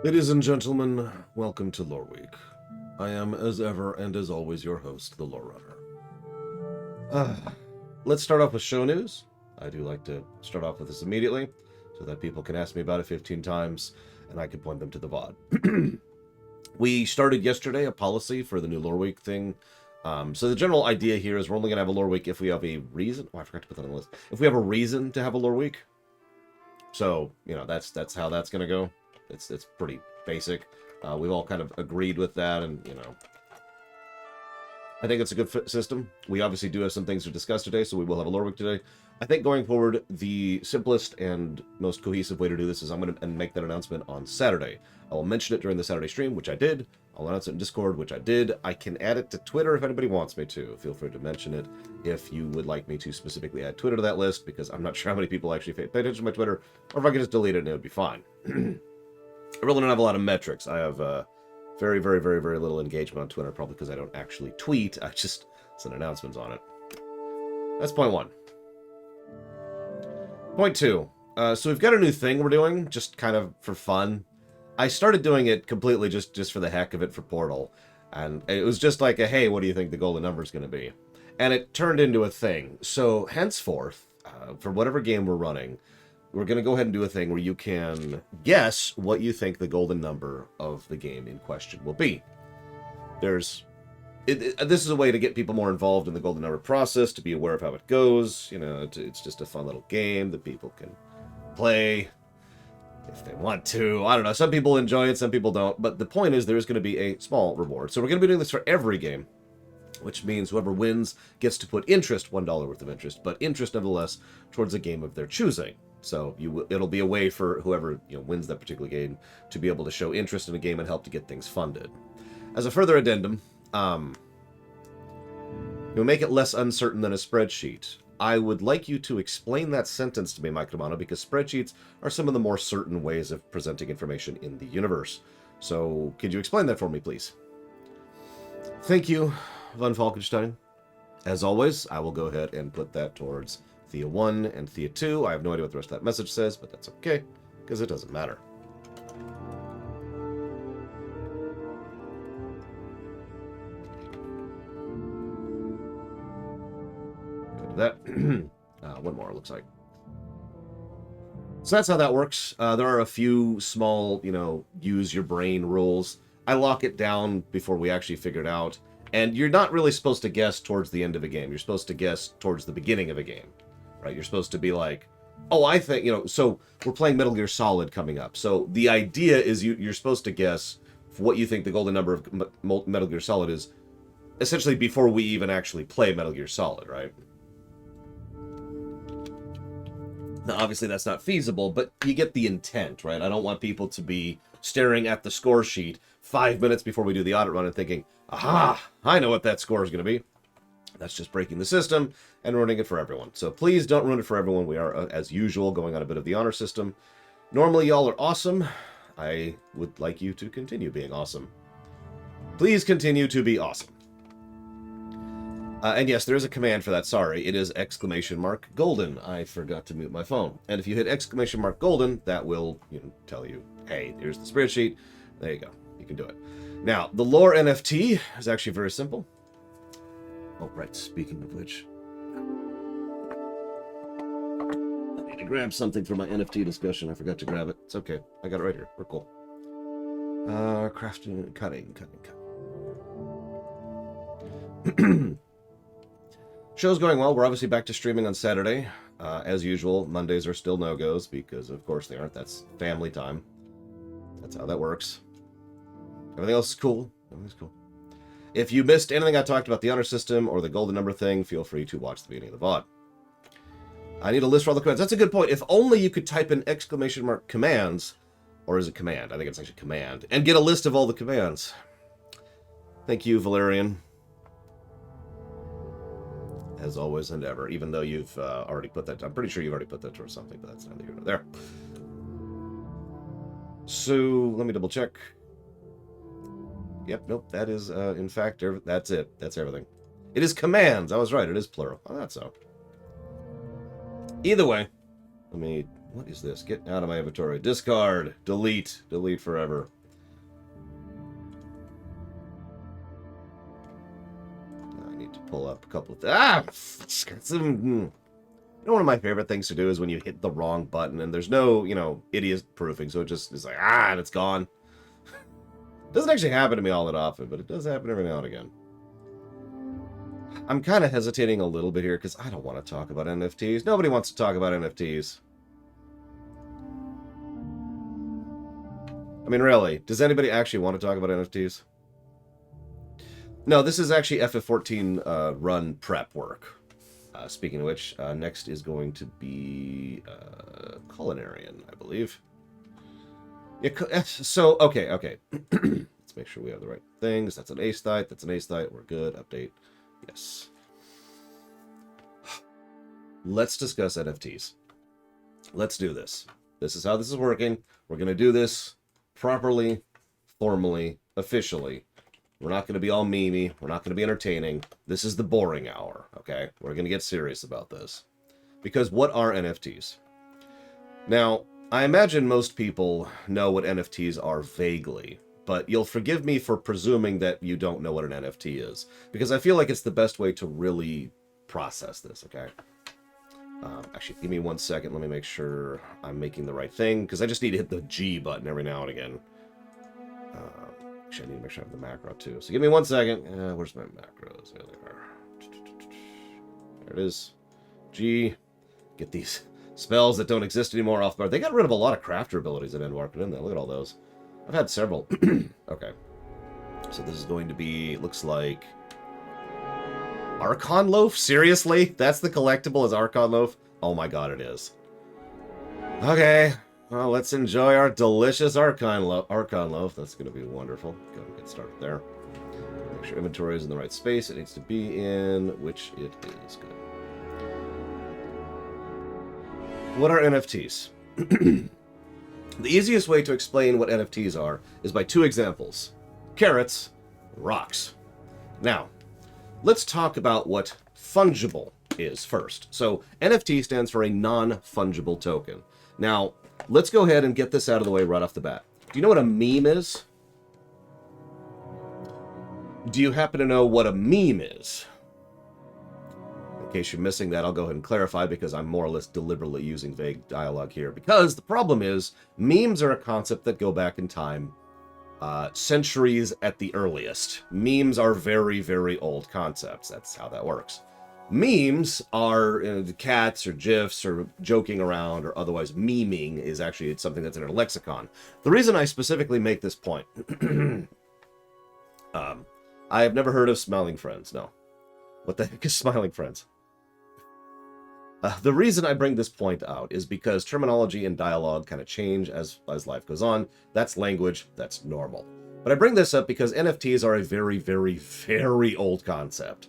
Ladies and gentlemen, welcome to Loreweek. I am, as ever and as always, your host, the Lore Runner. Let's start off with show news. I do like to start off with this immediately, so that people can ask me about it 15 times, and I can point them to the VOD. We started yesterday a policy for the new Loreweek thing. So the general idea here is we're only going to have a Loreweek if we have a reason. Oh, I forgot to put that on the list. If we have a reason to have a Loreweek. So, you know, that's how that's going to go. It's pretty basic. We've all kind of agreed with that, and, you know, I think it's a good system. We obviously do have some things to discuss today, so we will have a Loreweek today. I think going forward, the simplest and most cohesive way to do this is I'm going to make that announcement on Saturday. I will mention it during the Saturday stream, which I did. I'll announce it in Discord, which I did. I can add it to Twitter if anybody wants me to. Feel free to mention it if you would like me to specifically add Twitter to that list, because I'm not sure how many people actually pay attention to my Twitter, or if I can just delete it and it would be fine. I really don't have a lot of metrics. I have very, very, very, very little engagement on Twitter, probably because I don't actually tweet. I just send announcements on it. That's point one. Point two. So we've got a new thing we're doing, just kind of for fun. I started doing it completely just for the heck of it for Portal. And it was just like a, hey, what do you think the golden number is going to be? And it turned into a thing. So henceforth, for whatever game we're running, we're going to go ahead and do a thing where you can guess what you think the golden number of the game in question will be. This is a way to get people more involved in the golden number process, to be aware of how it goes. You know, it's just a fun little game that people can play if they want to. I don't know. Some people enjoy it, some people don't. But the point is there's going to be a small reward. So we're going to be doing this for every game, which means whoever wins gets to put interest, $1 worth of interest, but interest nevertheless towards a game of their choosing. So it'll be a way for whoever wins that particular game to be able to show interest in a game and help to get things funded. As a further addendum, you'll make it less uncertain than a spreadsheet. I would like you to explain that sentence to me, Mike Romano, because spreadsheets are some of the more certain ways of presenting information in the universe. So could you explain that for me, please? Thank you, Von Falkenstein. As always, I will go ahead and put that towards Thea 1 and Thea 2. I have no idea what the rest of that message says, but that's okay, because it doesn't matter. Go to that. One more, it looks like. So that's how that works. There are a few small, use your brain rules. I lock it down before we actually figure it out. And you're not really supposed to guess towards the end of a game. You're supposed to guess towards the beginning of a game. Right, you're supposed to be like, oh, I think, so we're playing Metal Gear Solid coming up. So the idea is you're supposed to guess what you think the golden number of Metal Gear Solid is, essentially before we even actually play Metal Gear Solid, right? Now, obviously that's not feasible, but you get the intent, right? I don't want people to be staring at the score sheet 5 minutes before we do the audit run and thinking, aha, I know what that score is going to be. That's just breaking the system and ruining it for everyone. So please don't ruin it for everyone. We are, as usual, going on a bit of the honor system. Normally, y'all are awesome. I would like you to continue being awesome. Please continue to be awesome. And yes, there is a command for that. Sorry, it is !golden. I forgot to mute my phone. And if you hit !golden, that will tell you, hey, here's the spreadsheet. There you go. You can do it. Now, the lore NFT is actually very simple. Oh, right. Speaking of which, I need to grab something for my NFT discussion. I forgot to grab it. It's okay. I got it right here. We're cool. Crafting, cutting. Show's going well. We're obviously back to streaming on Saturday. As usual, Mondays are still no-goes because, of course, they aren't. That's family time. That's how that works. Everything else is cool. Everything's cool. If you missed anything I talked about the honor system or the golden number thing, feel free to watch the beginning of the VOD. I need a list for all the commands. That's a good point. If only you could type in !commands, or is it command? I think it's actually command, and get a list of all the commands. Thank you, Valerian. As always and ever, even though you've already put that, I'm pretty sure you've already put that towards something, but that's neither here nor there. So, let me double check. Yep, nope, that is, in fact, that's it. That's everything. It is commands. I was right, it is plural. Oh, that's so. Either way, let me What is this? Get out of my inventory. Discard. Delete. Delete forever. I need to pull up a couple of... You know, one of my favorite things to do is when you hit the wrong button and there's no, idiot proofing, so it just is like, and it's gone. Doesn't actually happen to me all that often, but it does happen every now and again. I'm kind of hesitating a little bit here because I don't want to talk about NFTs. Nobody wants to talk about NFTs. I mean, really, does anybody actually want to talk about NFTs? No, this is actually FF14 run prep work. Speaking of which, next is going to be Culinarian, I believe. Yeah, so, okay. Let's make sure we have the right things. That's an aesthite, that's an aesthite. We're good. Update. Yes. Let's discuss NFTs. Let's do this. This is how this is working. We're going to do this properly, formally, officially. We're not going to be all memey. We're not going to be entertaining. This is the boring hour, okay? We're going to get serious about this. Because what are NFTs? Now, I imagine most people know what NFTs are vaguely, but you'll forgive me for presuming that you don't know what an NFT is, because I feel like it's the best way to really process this, okay? Actually, give me 1 second. Let me make sure I'm making the right thing, because I just need to hit the G button every now and again. Actually, I need to make sure I have the macro, too. So give me 1 second. Where's my macros? There they are. There it is. G. Get these spells that don't exist anymore off bar. They got rid of a lot of crafter abilities at Endwark, didn't they? Look at all those. I've had several. Okay. So this is going to be, looks like... Archon Loaf? Seriously? That's the collectible as Archon Loaf? Oh my god, it is. Okay. Well, let's enjoy our delicious Archon Loaf. That's going to be wonderful. Go and get started there. Make sure inventory is in the right space it needs to be in, which it is. Good. What are NFTs? The easiest way to explain what NFTs are is by two examples. Carrots, rocks. Now, let's talk about what fungible is first. So, NFT stands for a non-fungible token. Now, let's go ahead and get this out of the way right off the bat. Do you know what a meme is? Do you happen to know what a meme is? In case you're missing that, I'll go ahead and clarify because I'm more or less deliberately using vague dialogue here. Because the problem is, memes are a concept that go back in time, centuries at the earliest. Memes are very, very old concepts. That's how that works. Memes are cats or GIFs or joking around or otherwise memeing is actually something that's in a lexicon. The reason I specifically make this point, I have never heard of Smiling Friends, no. What the heck is Smiling Friends? The reason I bring this point out is because terminology and dialogue kind of change as life goes on. That's language, that's normal. But I bring this up because NFTs are a very, very, very old concept.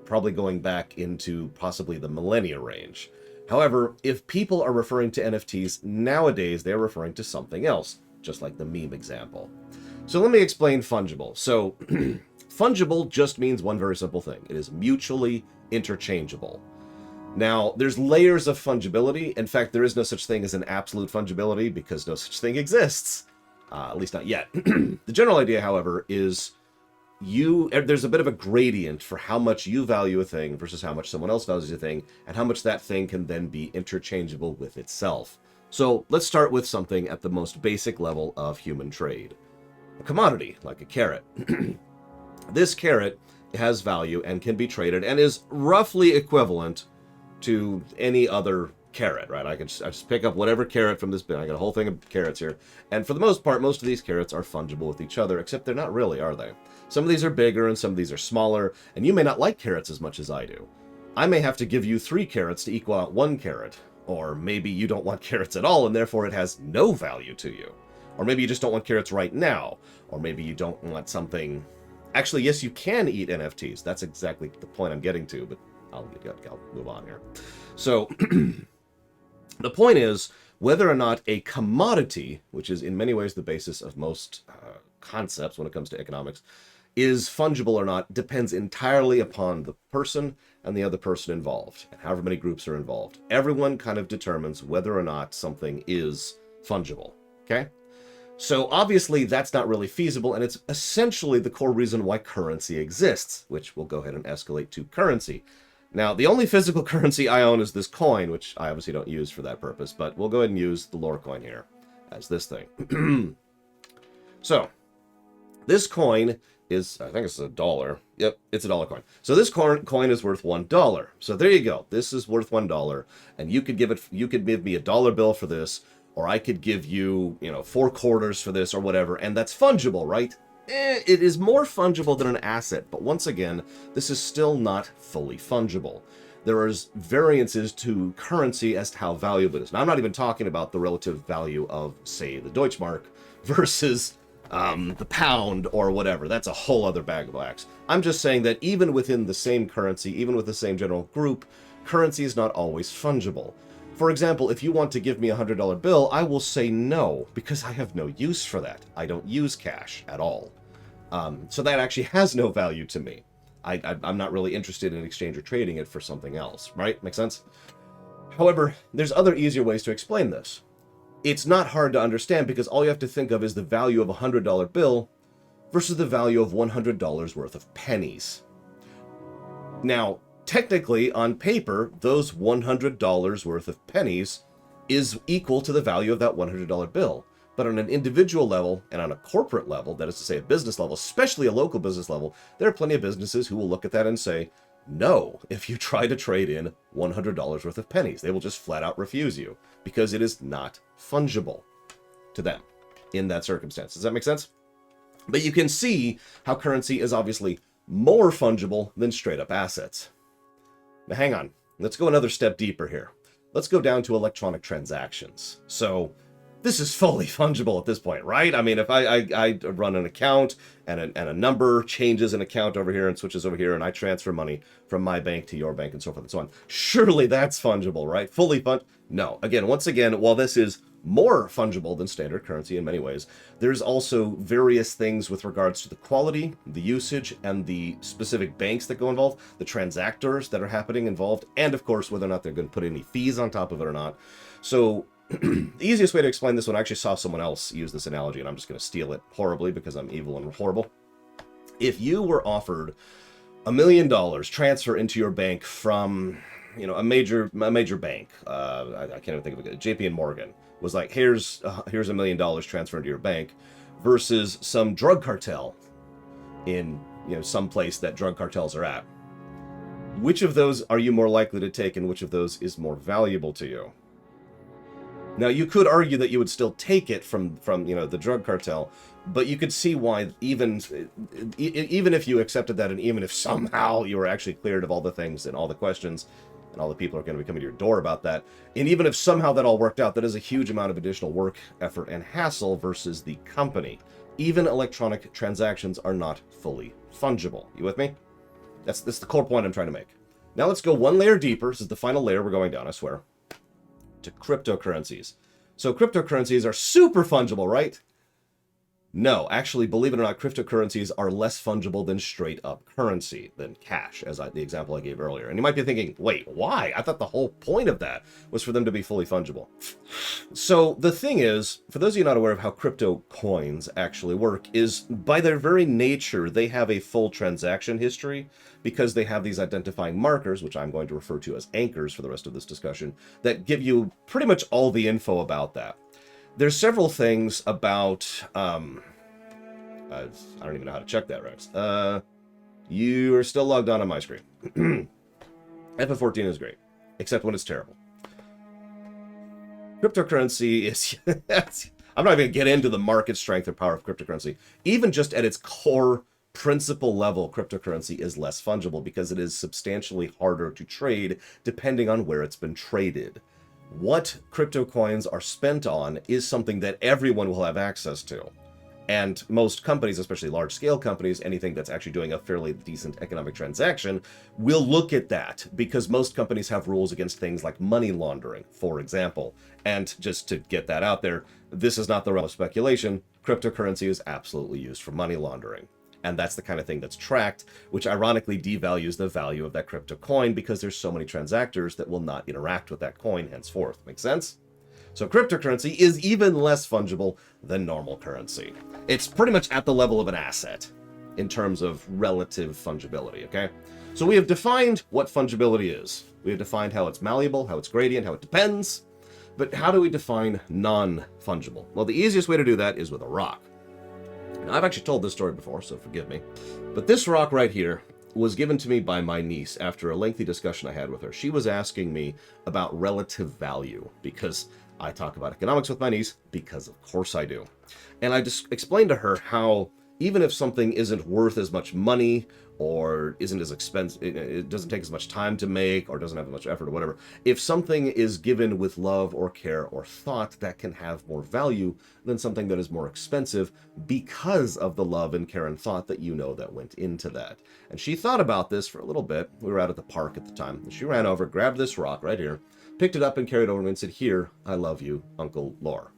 Probably going back into possibly the millennia range. However, if people are referring to NFTs nowadays, they're referring to something else, just like the meme example. So let me explain fungible. So fungible just means one very simple thing. It is mutually interchangeable. Now, there's layers of fungibility. In fact, there is no such thing as an absolute fungibility because no such thing exists. At least not yet. The general idea, however, is there's a bit of a gradient for how much you value a thing versus how much someone else values a thing, and how much that thing can then be interchangeable with itself. So let's start with something at the most basic level of human trade. A commodity, like a carrot. This carrot has value and can be traded and is roughly equivalent to any other carrot, right? I just pick up whatever carrot from this bin. I got a whole thing of carrots here. And for the most part, most of these carrots are fungible with each other, except they're not really, are they? Some of these are bigger and some of these are smaller, and you may not like carrots as much as I do. I may have to give you 3 carrots to equal out 1 carrot. Or maybe you don't want carrots at all, and therefore it has no value to you. Or maybe you just don't want carrots right now. Or maybe you don't want something... Actually, yes, you can eat NFTs. That's exactly the point I'm getting to, but I'll move on here. So, the point is, whether or not a commodity, which is in many ways the basis of most concepts when it comes to economics, is fungible or not depends entirely upon the person and the other person involved, and however many groups are involved. Everyone kind of determines whether or not something is fungible, okay? So obviously that's not really feasible, and it's essentially the core reason why currency exists, which we'll go ahead and escalate to currency. Now, the only physical currency I own is this coin, which I obviously don't use for that purpose, but we'll go ahead and use the lore coin here as this thing. So, this coin is, I think it's $1. Yep, it's $1 coin. So this coin is worth $1. So there you go. This is worth $1, and you could give me a dollar bill for this, or I could give you, 4 quarters for this or whatever, and that's fungible, right? It is more fungible than an asset, but once again, this is still not fully fungible. There is variances to currency as to how valuable it is. Now, I'm not even talking about the relative value of, say, the Deutschmark versus the pound or whatever. That's a whole other bag of wax. I'm just saying that even within the same currency, even with the same general group, currency is not always fungible. For example, if you want to give me a $100 bill, I will say no, because I have no use for that. I don't use cash at all. So that actually has no value to me. I'm not really interested in exchange or trading it for something else, right? Make sense? However, there's other easier ways to explain this. It's not hard to understand because all you have to think of is the value of a $100 bill versus the value of $100 worth of pennies. Now, technically, on paper, those $100 worth of pennies is equal to the value of that $100 bill. But on an individual level and on a corporate level, that is to say a business level, especially a local business level, there are plenty of businesses who will look at that and say, no, if you try to trade in $100 worth of pennies, they will just flat out refuse you because it is not fungible to them in that circumstance. Does that make sense? But you can see how currency is obviously more fungible than straight up assets. Now hang on, let's go another step deeper here. Let's go down to electronic transactions. So this is fully fungible at this point, right? I mean, if I run an account and a number changes an account over here and switches over here, and I transfer money from my bank to your bank and so forth and so on, surely that's fungible, right? Fully No. Again, once again, while this is more fungible than standard currency in many ways, there's also various things with regards to the quality, the usage, and the specific banks that go involved, the transactors that are happening involved, and of course, whether or not they're going to put any fees on top of it or not. So the easiest way to explain this one, I actually saw someone else use this analogy, and I'm just going to steal it horribly because I'm evil and horrible. If you were offered $1 million transfer into your bank from, a major bank, I can't even think of it, JP and Morgan, was like, here's $1 million transfer into your bank, versus some drug cartel in, some place that drug cartels are at. Which of those are you more likely to take, and which of those is more valuable to you? Now, you could argue that you would still take it from the drug cartel, but you could see why even if you accepted that, and even if somehow you were actually cleared of all the things and all the questions, and all the people are going to be coming to your door about that, and even if somehow that all worked out, that is a huge amount of additional work, effort, and hassle versus the company. Even electronic transactions are not fully fungible. You with me? That's the core point I'm trying to make. Now let's go one layer deeper. This is the final layer we're going down, I swear. To cryptocurrencies. So cryptocurrencies are super fungible, right? No, actually, believe it or not, cryptocurrencies are less fungible than straight up currency, than cash, as the example I gave earlier. And you might be thinking, wait, why? I thought the whole point of that was for them to be fully fungible. So the thing is, for those of you not aware of how crypto coins actually work, is by their very nature, they have a full transaction history because they have these identifying markers, which I'm going to refer to as anchors for the rest of this discussion, that give you pretty much all the info about that. There's several things about, I don't even know how to check that, Rex. You are still logged on my screen. FF14 is great, except when it's terrible. Cryptocurrency is, I'm not even going to get into the market strength or power of cryptocurrency. Even just at its core principle level, cryptocurrency is less fungible because it is substantially harder to trade depending on where it's been traded. What crypto coins are spent on is something that everyone will have access to. And most companies, especially large-scale companies, anything that's actually doing a fairly decent economic transaction, will look at that because most companies have rules against things like money laundering, for example. And just to get that out there, this is not the realm of speculation. Cryptocurrency is absolutely used for money laundering. And that's the kind of thing that's tracked, which ironically devalues the value of that crypto coin because there's so many transactors that will not interact with that coin henceforth. Make sense? So cryptocurrency is even less fungible than normal currency. It's pretty much at the level of an asset in terms of relative fungibility, okay? So we have defined what fungibility is. We have defined how it's malleable, how it's gradient, how it depends. But how do we define non-fungible? Well, the easiest way to do that is with a rock. Now, I've actually told this story before, so forgive me. But this rock right here was given to me by my niece after a lengthy discussion I had with her. She was asking me about relative value because I talk about economics with my niece, because of course I do. And I just explained to her how even if something isn't worth as much money or isn't as expensive, it doesn't take as much time to make or doesn't have as much effort or whatever, if something is given with love or care or thought, that can have more value than something that is more expensive because of the love and care and thought that you know that went into that. And she thought about this for a little bit. We were out at the park at the time. And she ran over, grabbed this rock right here, picked it up and carried it over to me and said, "Here, I love you, Uncle Lore."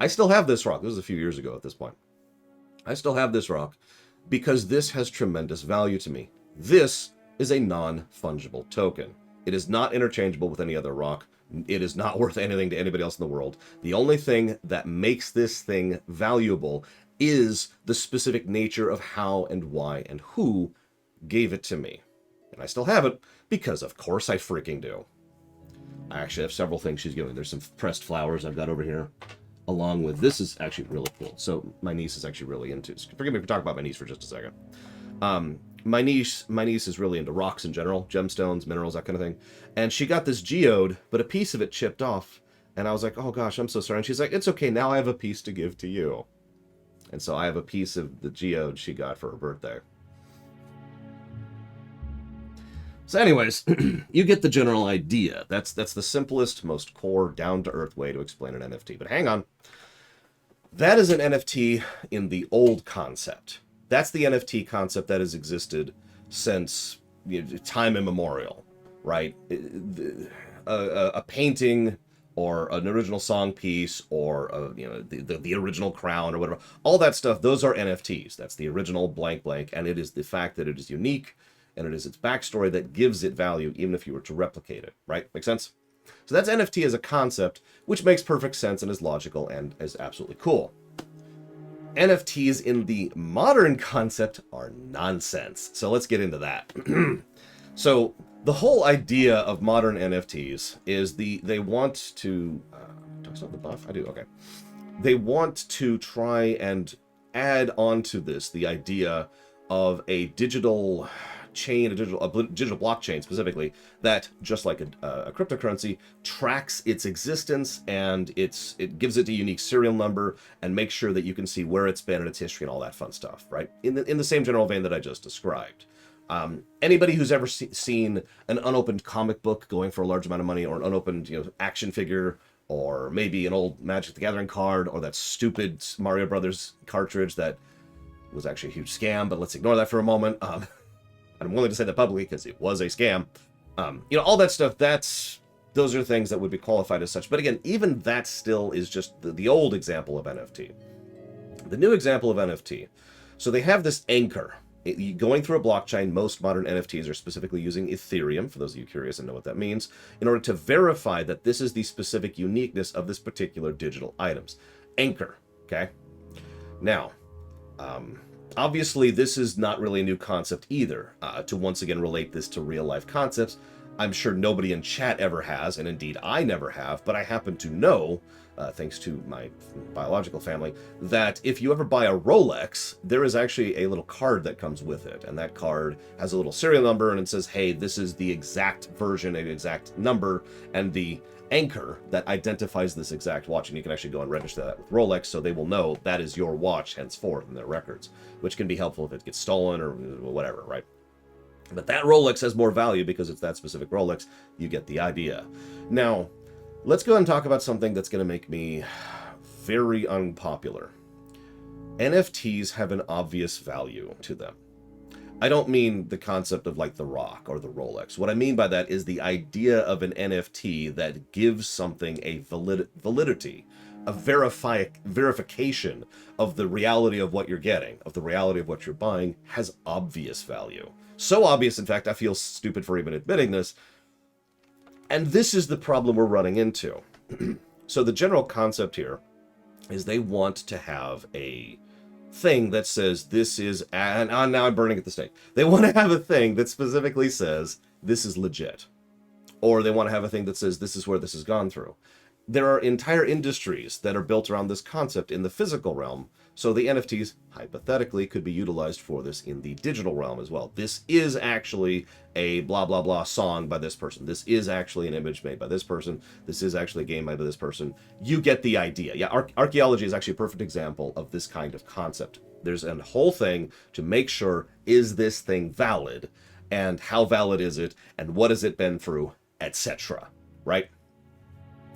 I still have this rock. This was a few years ago at this point. I still have this rock because this has tremendous value to me. This is a non-fungible token. It is not interchangeable with any other rock. It is not worth anything to anybody else in the world. The only thing that makes this thing valuable is the specific nature of how and why and who gave it to me. And I still have it because of course I freaking do. I actually have several things she's given me. There's some pressed flowers I've got over here, along with, this is actually really cool. So my niece is actually really into, forgive me for talking about my niece for just a second. My niece is really into rocks in general, gemstones, minerals, that kind of thing. And she got this geode, but a piece of it chipped off. And I was like, "Oh gosh, I'm so sorry." And she's like, "It's okay, now I have a piece to give to you." And so I have a piece of the geode she got for her birthday. So anyways, you get the general idea. That's the simplest, most core, down-to-earth way to explain an NFT. But hang on. That is an NFT in the old concept. That's the NFT concept that has existed since time immemorial, right? A painting or an original song piece or the original crown or whatever, all that stuff, those are NFTs. That's the original blank blank, and it is the fact that it is unique and it is its backstory that gives it value, even if you were to replicate it, right? Make sense? So that's NFT as a concept, which makes perfect sense and is logical and is absolutely cool. NFTs in the modern concept are nonsense. So let's get into that. So the whole idea of modern NFTs is they want to, do I still have the buff? I do, okay. They want to try and add on to this the idea of a digital chain, a digital blockchain specifically, that just like a cryptocurrency tracks its existence and it gives it a unique serial number and makes sure that you can see where it's been and its history and all that fun stuff, right? In the same general vein that I just described. Anybody who's ever seen an unopened comic book going for a large amount of money, or an unopened action figure, or maybe an old Magic the Gathering card, or that stupid Mario Brothers cartridge that was actually a huge scam, but let's ignore that for a moment. I'm willing to say that publicly because it was a scam. All that stuff, those are things that would be qualified as such. But again, even that still is just the old example of NFT. The new example of NFT. So they have this anchor. Going through a blockchain, most modern NFTs are specifically using Ethereum, for those of you curious and know what that means, in order to verify that this is the specific uniqueness of this particular digital items. Anchor, okay? Now, obviously, this is not really a new concept either. To once again relate this to real-life concepts, I'm sure nobody in chat ever has, and indeed I never have, but I happen to know, thanks to my biological family, that if you ever buy a Rolex, there is actually a little card that comes with it, and that card has a little serial number, and it says, hey, this is the exact version, an exact number, and the anchor that identifies this exact watch, and you can actually go and register that with Rolex, so they will know that is your watch henceforth in their records, which can be helpful if it gets stolen or whatever, right? But that Rolex has more value because it's that specific Rolex. You get the idea. Now, let's go ahead and talk about something that's going to make me very unpopular. NFTs have an obvious value to them. I don't mean the concept of like the rock or the Rolex. What I mean by that is the idea of an NFT that gives something a validity, verification of the reality of what you're getting, of the reality of what you're buying, has obvious value. So obvious, in fact, I feel stupid for even admitting this. And this is the problem we're running into. So the general concept here is they want to have a thing that says this is, and now I'm burning at the stake. They want to have a thing that specifically says this is legit. Or they want to have a thing that says this is where this has gone through. There are entire industries that are built around this concept in the physical realm, so the NFTs, hypothetically, could be utilized for this in the digital realm as well. This is actually a blah, blah, blah song by this person. This is actually an image made by this person. This is actually a game made by this person. You get the idea. Yeah, archaeology is actually a perfect example of this kind of concept. There's a whole thing to make sure, is this thing valid? And how valid is it? And what has it been through? Etc. Right?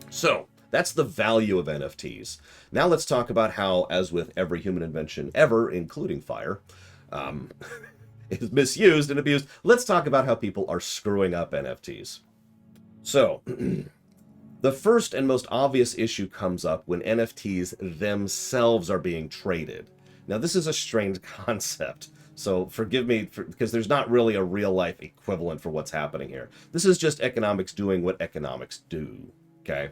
So, that's the value of NFTs. Now let's talk about how, as with every human invention ever, including fire, is misused and abused. Let's talk about how people are screwing up NFTs. So, the first and most obvious issue comes up when NFTs themselves are being traded. Now, this is a strange concept, so forgive me, because there's not really a real-life equivalent for what's happening here. This is just economics doing what economics do, okay?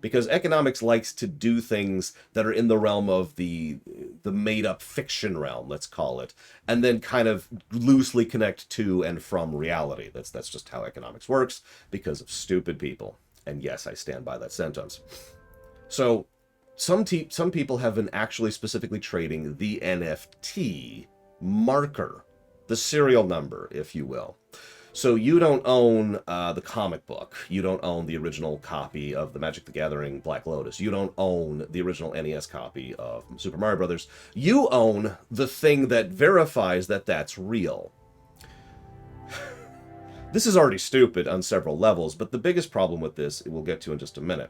Because economics likes to do things that are in the realm of the made-up fiction realm, let's call it, and then kind of loosely connect to and from reality. That's just how economics works, because of stupid people. And yes, I stand by that sentence. So, some people have been actually specifically trading the NFT marker, the serial number, if you will. So you don't own the comic book. You don't own the original copy of the Magic the Gathering Black Lotus. You don't own the original NES copy of Super Mario Brothers. You own the thing that verifies that that's real. This is already stupid on several levels, but the biggest problem with this, we'll get to in just a minute.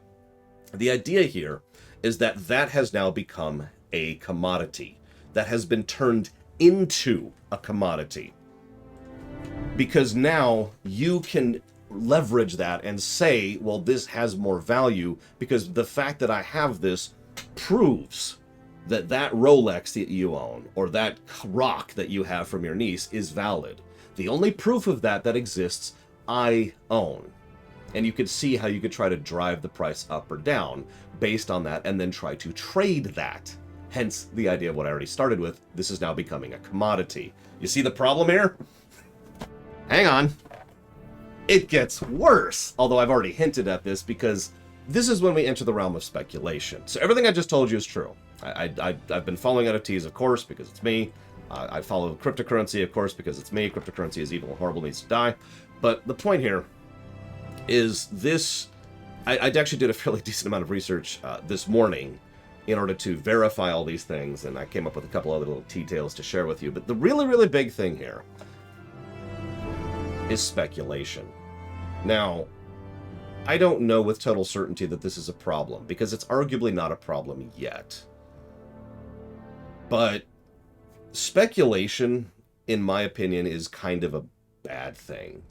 The idea here is that that has now become a commodity that has been turned into a commodity. Because now you can leverage that and say, well, this has more value because the fact that I have this proves that that Rolex that you own or that rock that you have from your niece is valid. The only proof of that exists, I own. And you could see how you could try to drive the price up or down based on that and then try to trade that. Hence the idea of what I already started with. This is now becoming a commodity. You see the problem here? Hang on. It gets worse, although I've already hinted at this because this is when we enter the realm of speculation. So everything I just told you is true. I've been following NFTs, of course, because it's me. I follow cryptocurrency, of course, because it's me. Cryptocurrency is evil and horrible, needs to die. But the point here is this. I actually did a fairly decent amount of research this morning in order to verify all these things, and I came up with a couple other little details to share with you. But the really, really big thing here is speculation. Now, I don't know with total certainty that this is a problem, because it's arguably not a problem yet. But speculation, in my opinion, is kind of a bad thing.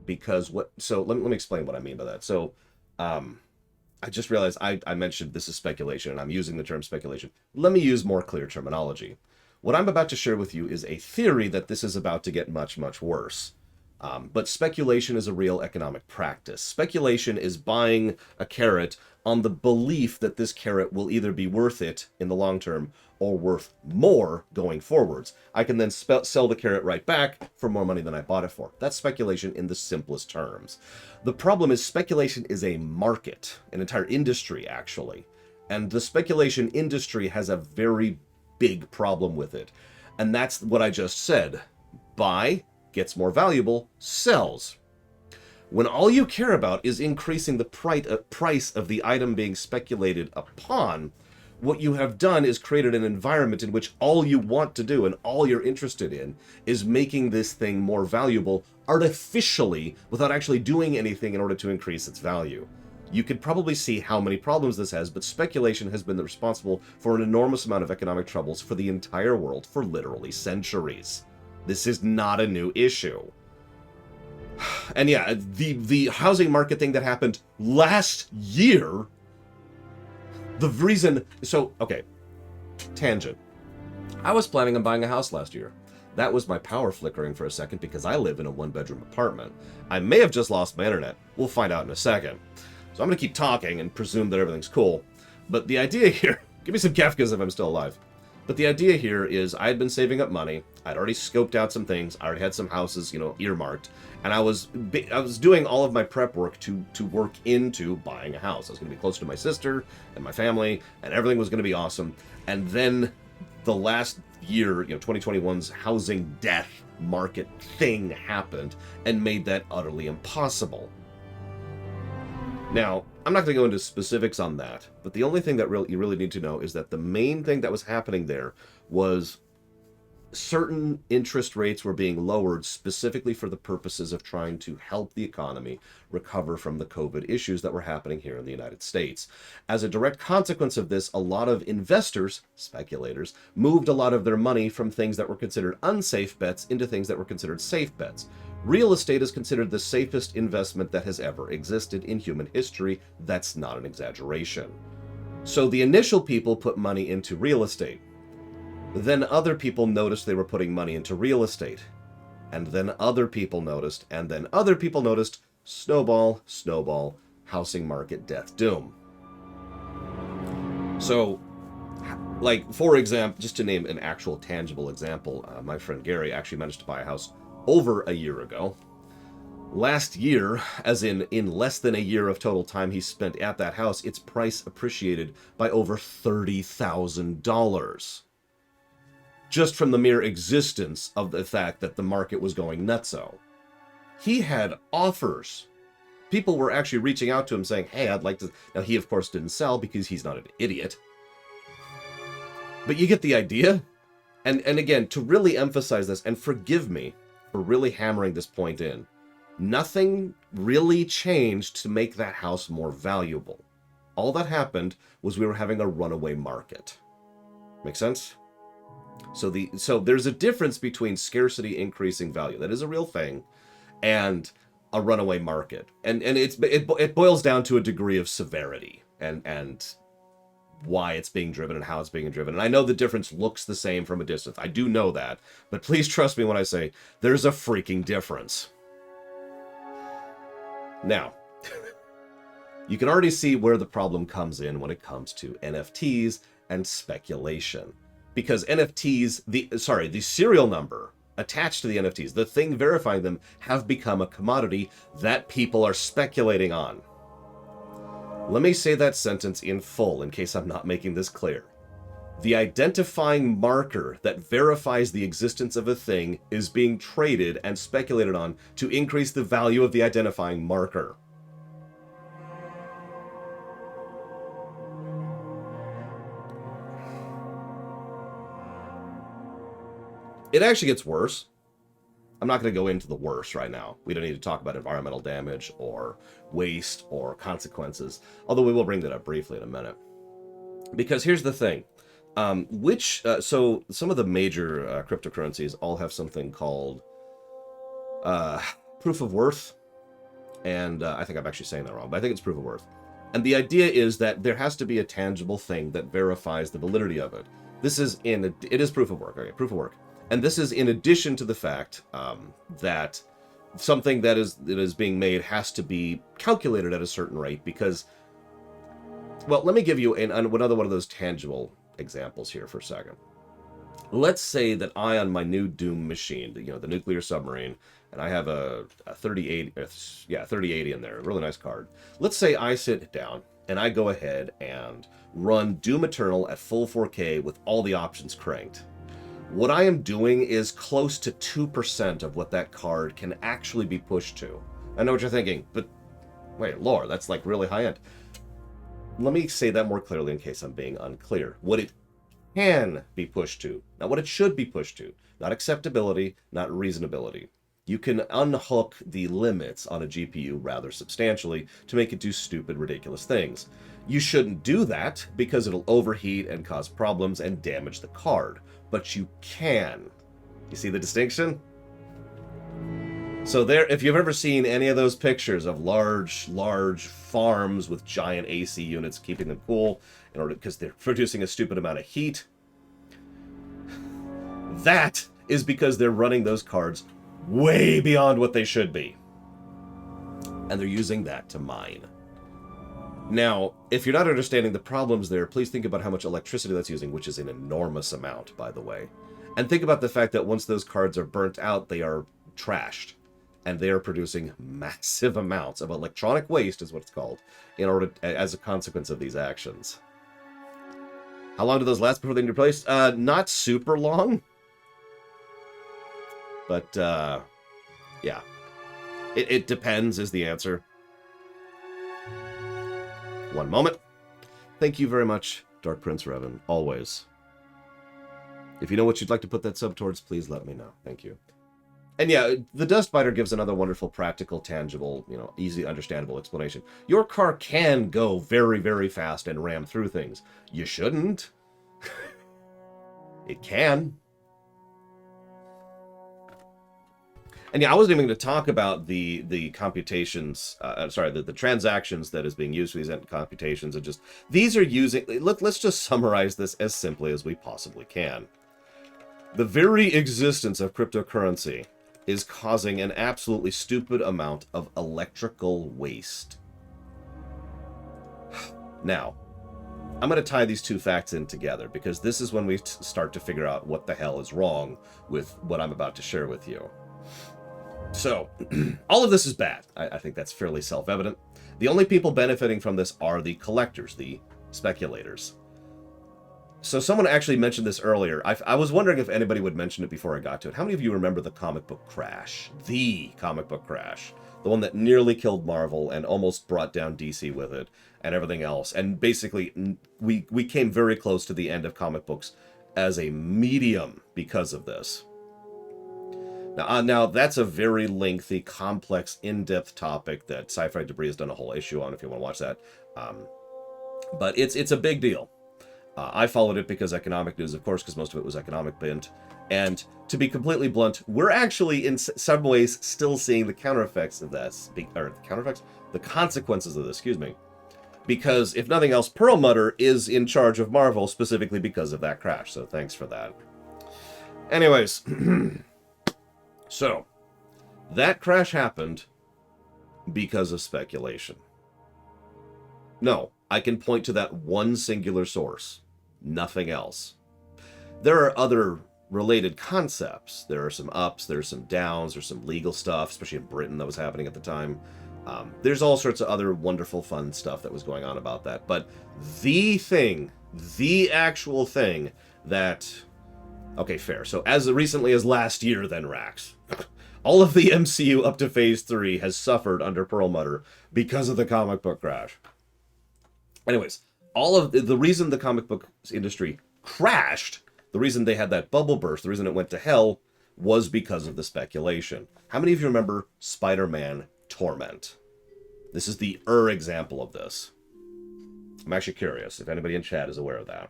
Because so let me explain what I mean by that. So, I just realized I mentioned this is speculation, and I'm using the term speculation. Let me use more clear terminology. What I'm about to share with you is a theory that this is about to get much, much worse. But speculation is a real economic practice. Speculation is buying a carrot on the belief that this carrot will either be worth it in the long term or worth more going forwards. I can then sell the carrot right back for more money than I bought it for. That's speculation in the simplest terms. The problem is speculation is a market, an entire industry actually. And the speculation industry has a very big problem with it. And that's what I just said. Buy, gets more valuable, sells. When all you care about is increasing the price of the item being speculated upon, what you have done is created an environment in which all you want to do and all you're interested in is making this thing more valuable artificially without actually doing anything in order to increase its value. You could probably see how many problems this has, but speculation has been responsible for an enormous amount of economic troubles for the entire world for literally centuries. This is not a new issue. And yeah, the housing market thing that happened last year The reason, so, okay, tangent. I was planning on buying a house last year. That was my power flickering for a second because I live in a one-bedroom apartment. I may have just lost my internet. We'll find out in a second. So I'm going to keep talking and presume that everything's cool. But the idea here, give me some Kefkas if I'm still alive. But the idea here is I had been saving up money. I'd already scoped out some things. I already had some houses, earmarked. And I was doing all of my prep work to work into buying a house. I was going to be close to my sister and my family, and everything was going to be awesome. And then the last year, 2021's housing death market thing happened and made that utterly impossible. Now, I'm not going to go into specifics on that, but the only thing that you really need to know is that the main thing that was happening there was certain interest rates were being lowered specifically for the purposes of trying to help the economy recover from the COVID issues that were happening here in the United States. As a direct consequence of this, a lot of investors, speculators, moved a lot of their money from things that were considered unsafe bets into things that were considered safe bets. Real estate is considered the safest investment that has ever existed in human history. That's not an exaggeration. So the initial people put money into real estate. Then other people noticed they were putting money into real estate. And then other people noticed, and then other people noticed, snowball, snowball, housing market death doom. So, like, for example, just to name an actual tangible example, my friend Gary actually managed to buy a house over a year ago. Last year, as in less than a year of total time he spent at that house, its price appreciated by over $30,000. Just from the mere existence of the fact that the market was going nutso. He had offers. People were actually reaching out to him saying, hey, I'd like to... Now, he, of course, didn't sell because he's not an idiot. But you get the idea? And again, to really emphasize this, and forgive me for really hammering this point in, nothing really changed to make that house more valuable. All that happened was we were having a runaway market. Make sense? So there's a difference between scarcity increasing value, that is a real thing, and a runaway market. And it boils down to a degree of severity and why it's being driven and how it's being driven. And I know the difference looks the same from a distance. I do know that. But please trust me when I say there's a freaking difference. Now, you can already see where the problem comes in when it comes to NFTs and speculation. Because NFTs, the serial number attached to the NFTs, the thing verifying them, have become a commodity that people are speculating on. Let me say that sentence in full in case I'm not making this clear. The identifying marker that verifies the existence of a thing is being traded and speculated on to increase the value of the identifying marker. It actually gets worse. I'm not going to go into the worst right now. We don't need to talk about environmental damage or waste or consequences, although we will bring that up briefly in a minute. Because here's the thing. So some of the major cryptocurrencies all have something called proof of worth. And I think I'm actually saying that wrong, but I think it's proof of worth. And the idea is that there has to be a tangible thing that verifies the validity of it. It is proof of work. Okay, proof of work. And this is in addition to the fact that something that is being made has to be calculated at a certain rate because, well, let me give you another one of those tangible examples here for a second. Let's say that I, on my new Doom machine, the nuclear submarine, and I have a 3080 in there, a really nice card. Let's say I sit down and I go ahead and run Doom Eternal at full 4K with all the options cranked. What I am doing is close to 2% of what that card can actually be pushed to. I know what you're thinking, but wait, Lore, that's like really high end. Let me say that more clearly in case I'm being unclear. What it can be pushed to, not what it should be pushed to. Not acceptability, not reasonability. You can unhook the limits on a GPU rather substantially to make it do stupid, ridiculous things. You shouldn't do that because it'll overheat and cause problems and damage the card. But you can. You see the distinction? So there, if you've ever seen any of those pictures of large farms with giant AC units keeping them cool, in order because they're producing a stupid amount of heat. That is because they're running those cards way beyond what they should be. And they're using that to mine. Now, if you're not understanding the problems there, please think about how much electricity that's using, which is an enormous amount, by the way. And think about the fact that once those cards are burnt out, they are trashed. And they are producing massive amounts of electronic waste, is what it's called, in order as a consequence of these actions. How long do those last before they need replaced? Not super long. But, yeah. It depends is the answer. One moment. Thank you very much, Dark Prince Revan. Always. If you know what you'd like to put that sub towards, please let me know. Thank you. And yeah, the Dust Biter gives another wonderful, practical, tangible, easy, understandable explanation. Your car can go very, very fast and ram through things. You shouldn't. It can. And yeah, I wasn't even going to talk about the computations, the transactions that is being used for these computations, and just, these are using, let's just summarize this as simply as we possibly can. The very existence of cryptocurrency is causing an absolutely stupid amount of electrical waste. Now, I'm going to tie these two facts in together, because this is when we start to figure out what the hell is wrong with what I'm about to share with you. So, all of this is bad. I think that's fairly self-evident. The only people benefiting from this are the collectors, the speculators. So someone actually mentioned this earlier. I was wondering if anybody would mention it before I got to it. How many of you remember the comic book crash? The comic book crash. The one that nearly killed Marvel and almost brought down DC with it and everything else. And basically, we came very close to the end of comic books as a medium because of this. Now, that's a very lengthy, complex, in-depth topic that Sci-Fi Debris has done a whole issue on if you want to watch that. But it's a big deal. I followed it because economic news, of course, because most of it was economic bent. And to be completely blunt, we're actually, in some ways, still seeing the counter effects of this. The consequences of this, excuse me. Because, if nothing else, Perlmutter is in charge of Marvel specifically because of that crash. So thanks for that. Anyways... So, that crash happened because of speculation. No, I can point to that one singular source. Nothing else. There are other related concepts. There are some ups, there's some downs, there's some legal stuff, especially in Britain that was happening at the time. There's all sorts of other wonderful, fun stuff that was going on about that. But the thing, the actual thing that... Okay, fair. So as recently as last year, then, Rax. All of the MCU up to Phase 3 has suffered under Perlmutter because of the comic book crash. Anyways, all of the reason the comic book industry crashed, the reason they had that bubble burst, the reason it went to hell, was because of the speculation. How many of you remember Spider-Man Torment? This is the example of this. I'm actually curious if anybody in chat is aware of that.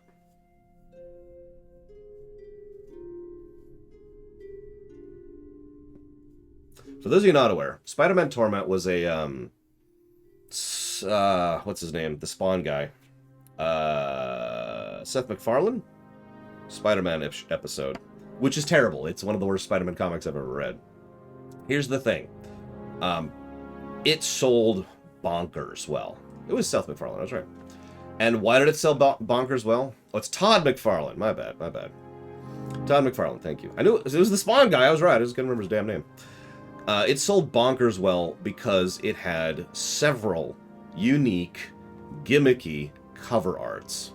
For those of you not aware, Spider-Man Torment was a, what's his name? The Spawn guy. Seth MacFarlane? Spider-Man episode. Which is terrible. It's one of the worst Spider-Man comics I've ever read. Here's the thing. It sold bonkers well. It was Seth MacFarlane, that's right. And why did it sell bonkers well? Oh, it's Todd McFarlane. My bad. Todd McFarlane, thank you. I knew it was the Spawn guy. I was right. I just couldn't remember his damn name. It sold bonkers well because it had several unique, gimmicky cover arts.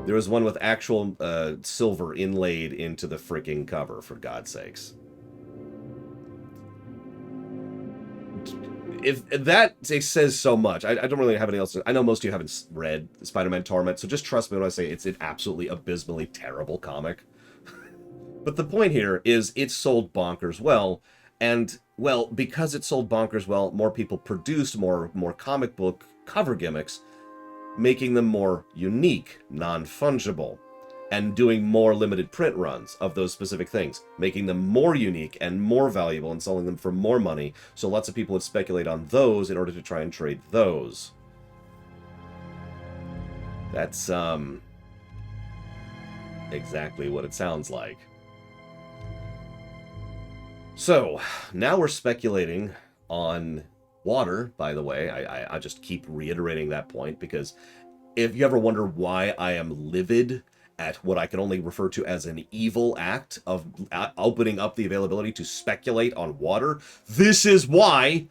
There was one with actual silver inlaid into the freaking cover, for God's sakes. If that says so much, I don't really have anything else. I know most of you haven't read Spider-Man Torment, so just trust me when I say it's an absolutely abysmally terrible comic. But the point here is it sold bonkers well. And, well, because it sold bonkers well, more people produced more comic book cover gimmicks, making them more unique, non-fungible, and doing more limited print runs of those specific things, making them more unique and more valuable and selling them for more money, so lots of people would speculate on those in order to try and trade those. That's exactly what it sounds like. So, now we're speculating on water, by the way. I just keep reiterating that point because if you ever wonder why I am livid at what I can only refer to as an evil act of opening up the availability to speculate on water, this is why.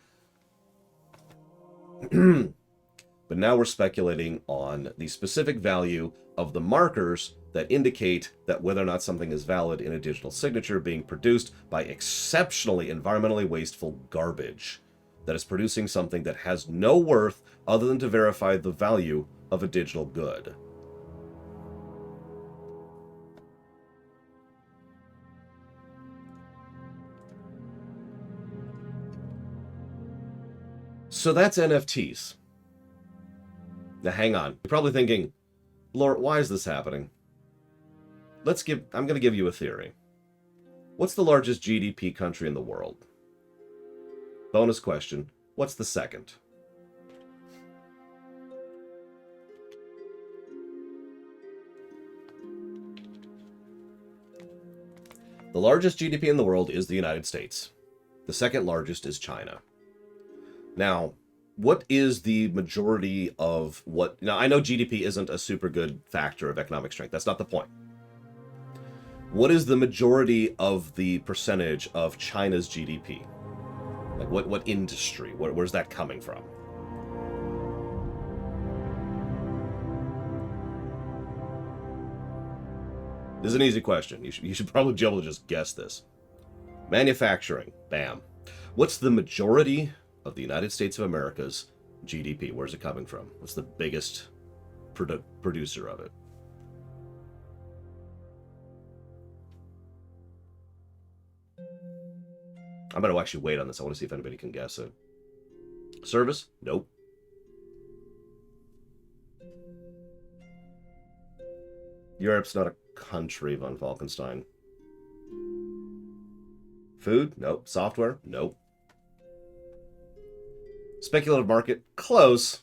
But now we're speculating on the specific value of the markers that indicate that whether or not something is valid in a digital signature being produced by exceptionally environmentally wasteful garbage that is producing something that has no worth other than to verify the value of a digital good. So that's NFTs. Now hang on. You're probably thinking, Laura, why is this happening? I'm going to give you a theory. What's the largest GDP country in the world? Bonus question. What's the second? The largest GDP in the world is the United States. The second largest is China. Now, what is the majority of what... Now, I know GDP isn't a super good factor of economic strength. That's not the point. What is the majority of the percentage of China's GDP? Like, what industry? Where's that coming from? This is an easy question. You should probably be able to just guess this. Manufacturing. Bam. What's the majority of the United States of America's GDP? Where's it coming from? What's the biggest producer of it? I'm going to actually wait on this. I want to see if anybody can guess it. Service? Nope. Europe's not a country, von Falkenstein. Food? Nope. Software? Nope. Speculative market? Close.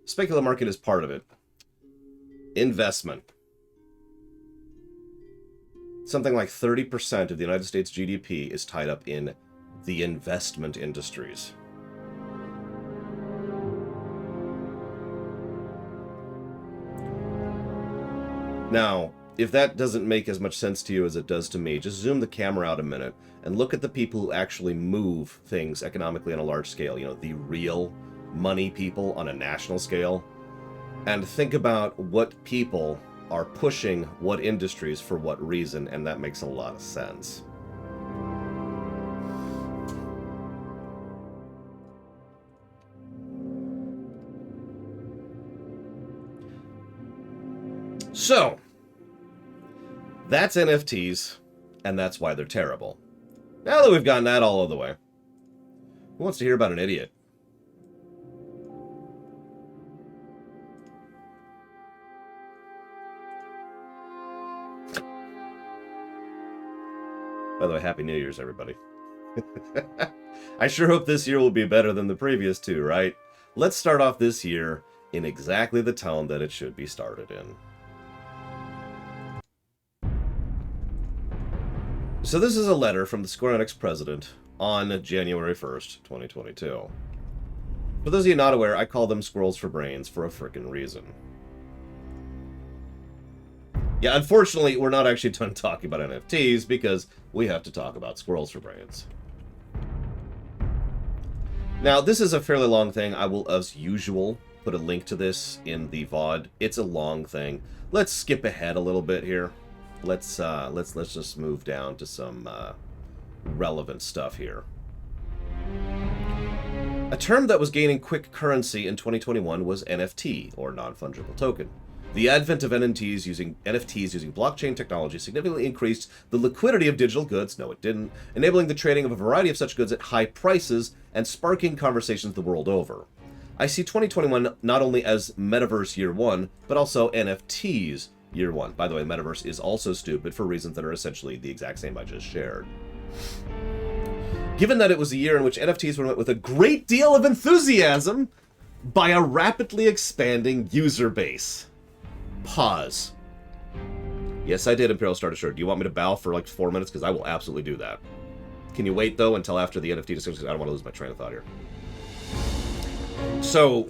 Speculative market is part of it. Investment. Something like 30% of the United States GDP is tied up in the investment industries. Now, if that doesn't make as much sense to you as it does to me, just zoom the camera out a minute and look at the people who actually move things economically on a large scale, you know, the real money people on a national scale, and think about what people are pushing what industries for what reason, and that makes a lot of sense. So, that's NFTs, and that's why they're terrible. Now that we've gotten that all out of the way, who wants to hear about an idiot? By the way, Happy New Year's, everybody. I sure hope this year will be better than the previous two, right? Let's start off this year in exactly the tone that it should be started in. So this is a letter from the Square Enix president on January 1st, 2022. For those of you not aware, I call them Squirrels-For-Brains for a frickin' reason. Yeah, unfortunately, we're not actually done talking about NFTs because we have to talk about Squirrels-For-Brains. Now, this is a fairly long thing. I will, as usual, put a link to this in the VOD. It's a long thing. Let's skip ahead a little bit here. Let's just move down to some relevant stuff here. A term that was gaining quick currency in 2021 was NFT, or non-fungible token. The advent of NFTs using blockchain technology significantly increased the liquidity of digital goods, no it didn't, enabling the trading of a variety of such goods at high prices and sparking conversations the world over. I see 2021 not only as Metaverse Year 1, but also NFTs Year 1. By the way, Metaverse is also stupid for reasons that are essentially the exact same I just shared. Given that it was a year in which NFTs were met with a great deal of enthusiasm by a rapidly expanding user base. Pause. Yes, I did, Imperial Star Destroyer. Do you want me to bow for like 4 minutes? Because I will absolutely do that. Can you wait, though, until after the NFT discussion? I don't want to lose my train of thought here. So,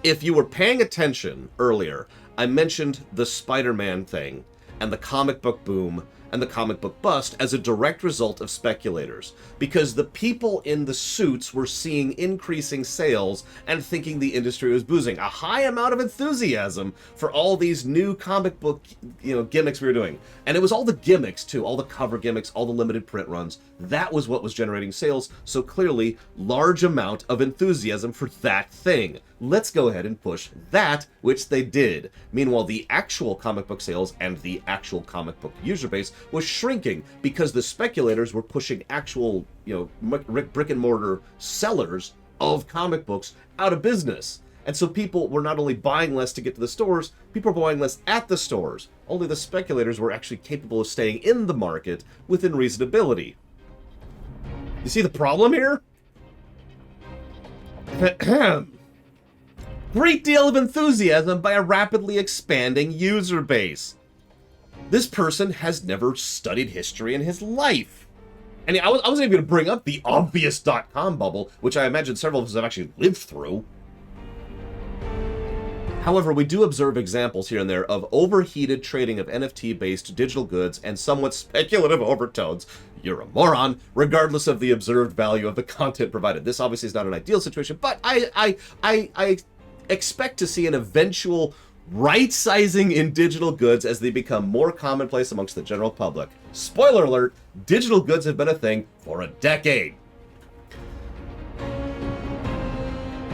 if you were paying attention earlier, I mentioned the Spider-Man thing and the comic book boom and the comic book bust as a direct result of speculators, because the people in the suits were seeing increasing sales and thinking the industry was boozing. A high amount of enthusiasm for all these new comic book, gimmicks we were doing. And it was all the gimmicks, too, all the cover gimmicks, all the limited print runs. That was what was generating sales, so clearly, large amount of enthusiasm for that thing. Let's go ahead and push that, which they did. Meanwhile, the actual comic book sales and the actual comic book user base was shrinking because the speculators were pushing actual, brick and mortar sellers of comic books out of business. And so people were not only buying less to get to the stores, people were buying less at the stores. Only the speculators were actually capable of staying in the market within reasonability. You see the problem here? Great deal of enthusiasm by a rapidly expanding user base. This person has never studied history in his life. And I wasn't even going to bring up the obvious .com bubble, which I imagine several of us have actually lived through. However, we do observe examples here and there of overheated trading of NFT-based digital goods and somewhat speculative overtones. You're a moron, regardless of the observed value of the content provided. This obviously is not an ideal situation, but I expect to see an eventual right-sizing in digital goods as they become more commonplace amongst the general public. Spoiler alert, digital goods have been a thing for a decade.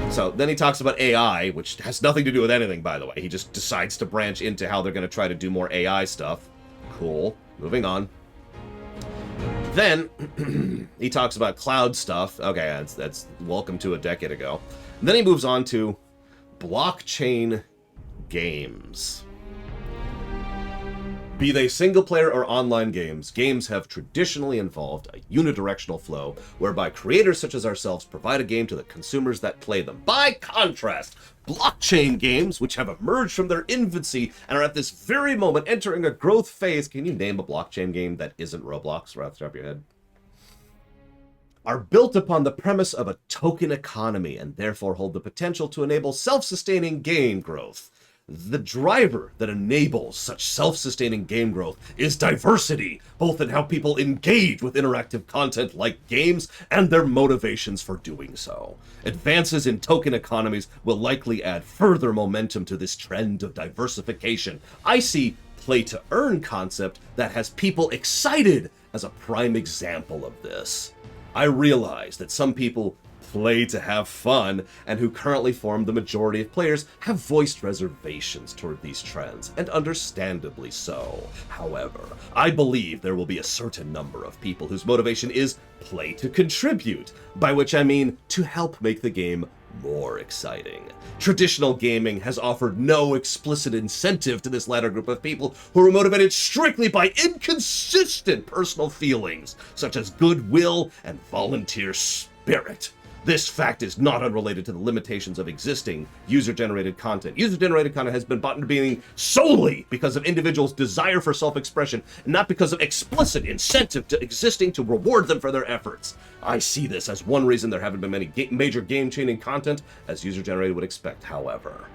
So then he talks about AI, which has nothing to do with anything, by the way. He just decides to branch into how they're going to try to do more AI stuff. Cool. Moving on. Then he talks about cloud stuff. Okay, that's welcome to a decade ago. And then he moves on to blockchain games. Be they single-player or online games, games have traditionally involved a unidirectional flow whereby creators such as ourselves provide a game to the consumers that play them. By contrast, blockchain games, which have emerged from their infancy and are at this very moment entering a growth phase. Can you name a blockchain game that isn't Roblox right off the top of your head? Are built upon the premise of a token economy and therefore hold the potential to enable self-sustaining game growth. The driver that enables such self-sustaining game growth is diversity, both in how people engage with interactive content like games and their motivations for doing so. Advances in token economies will likely add further momentum to this trend of diversification. I see play-to-earn concept that has people excited as a prime example of this. I realize that some people play to have fun, and who currently form the majority of players have voiced reservations toward these trends, and understandably so. However, I believe there will be a certain number of people whose motivation is play to contribute, by which I mean to help make the game more exciting. Traditional gaming has offered no explicit incentive to this latter group of people who are motivated strictly by inconsistent personal feelings, such as goodwill and volunteer spirit. This fact is not unrelated to the limitations of existing user-generated content. User-generated content has been brought into being solely because of individuals' desire for self-expression, and not because of explicit incentive to existing to reward them for their efforts. I see this as one reason there haven't been many major game-changing content as user-generated would expect, however.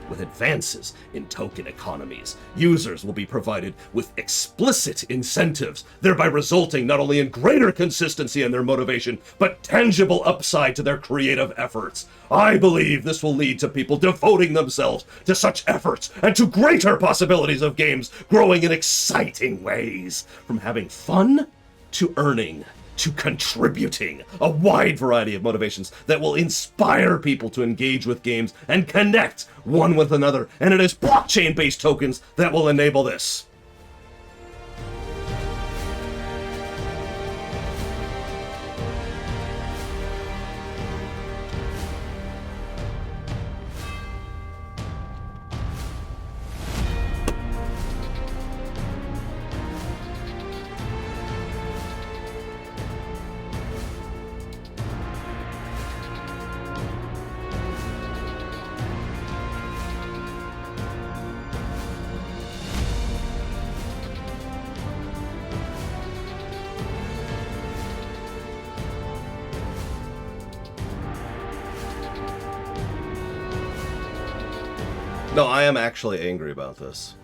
With advances in token economies, users will be provided with explicit incentives, thereby resulting not only in greater consistency in their motivation, but tangible upside to their creative efforts. I believe this will lead to people devoting themselves to such efforts and to greater possibilities of games growing in exciting ways, from having fun to earning to contributing, a wide variety of motivations that will inspire people to engage with games and connect one with another, and it is blockchain-based tokens that will enable this. No, I am actually angry about this.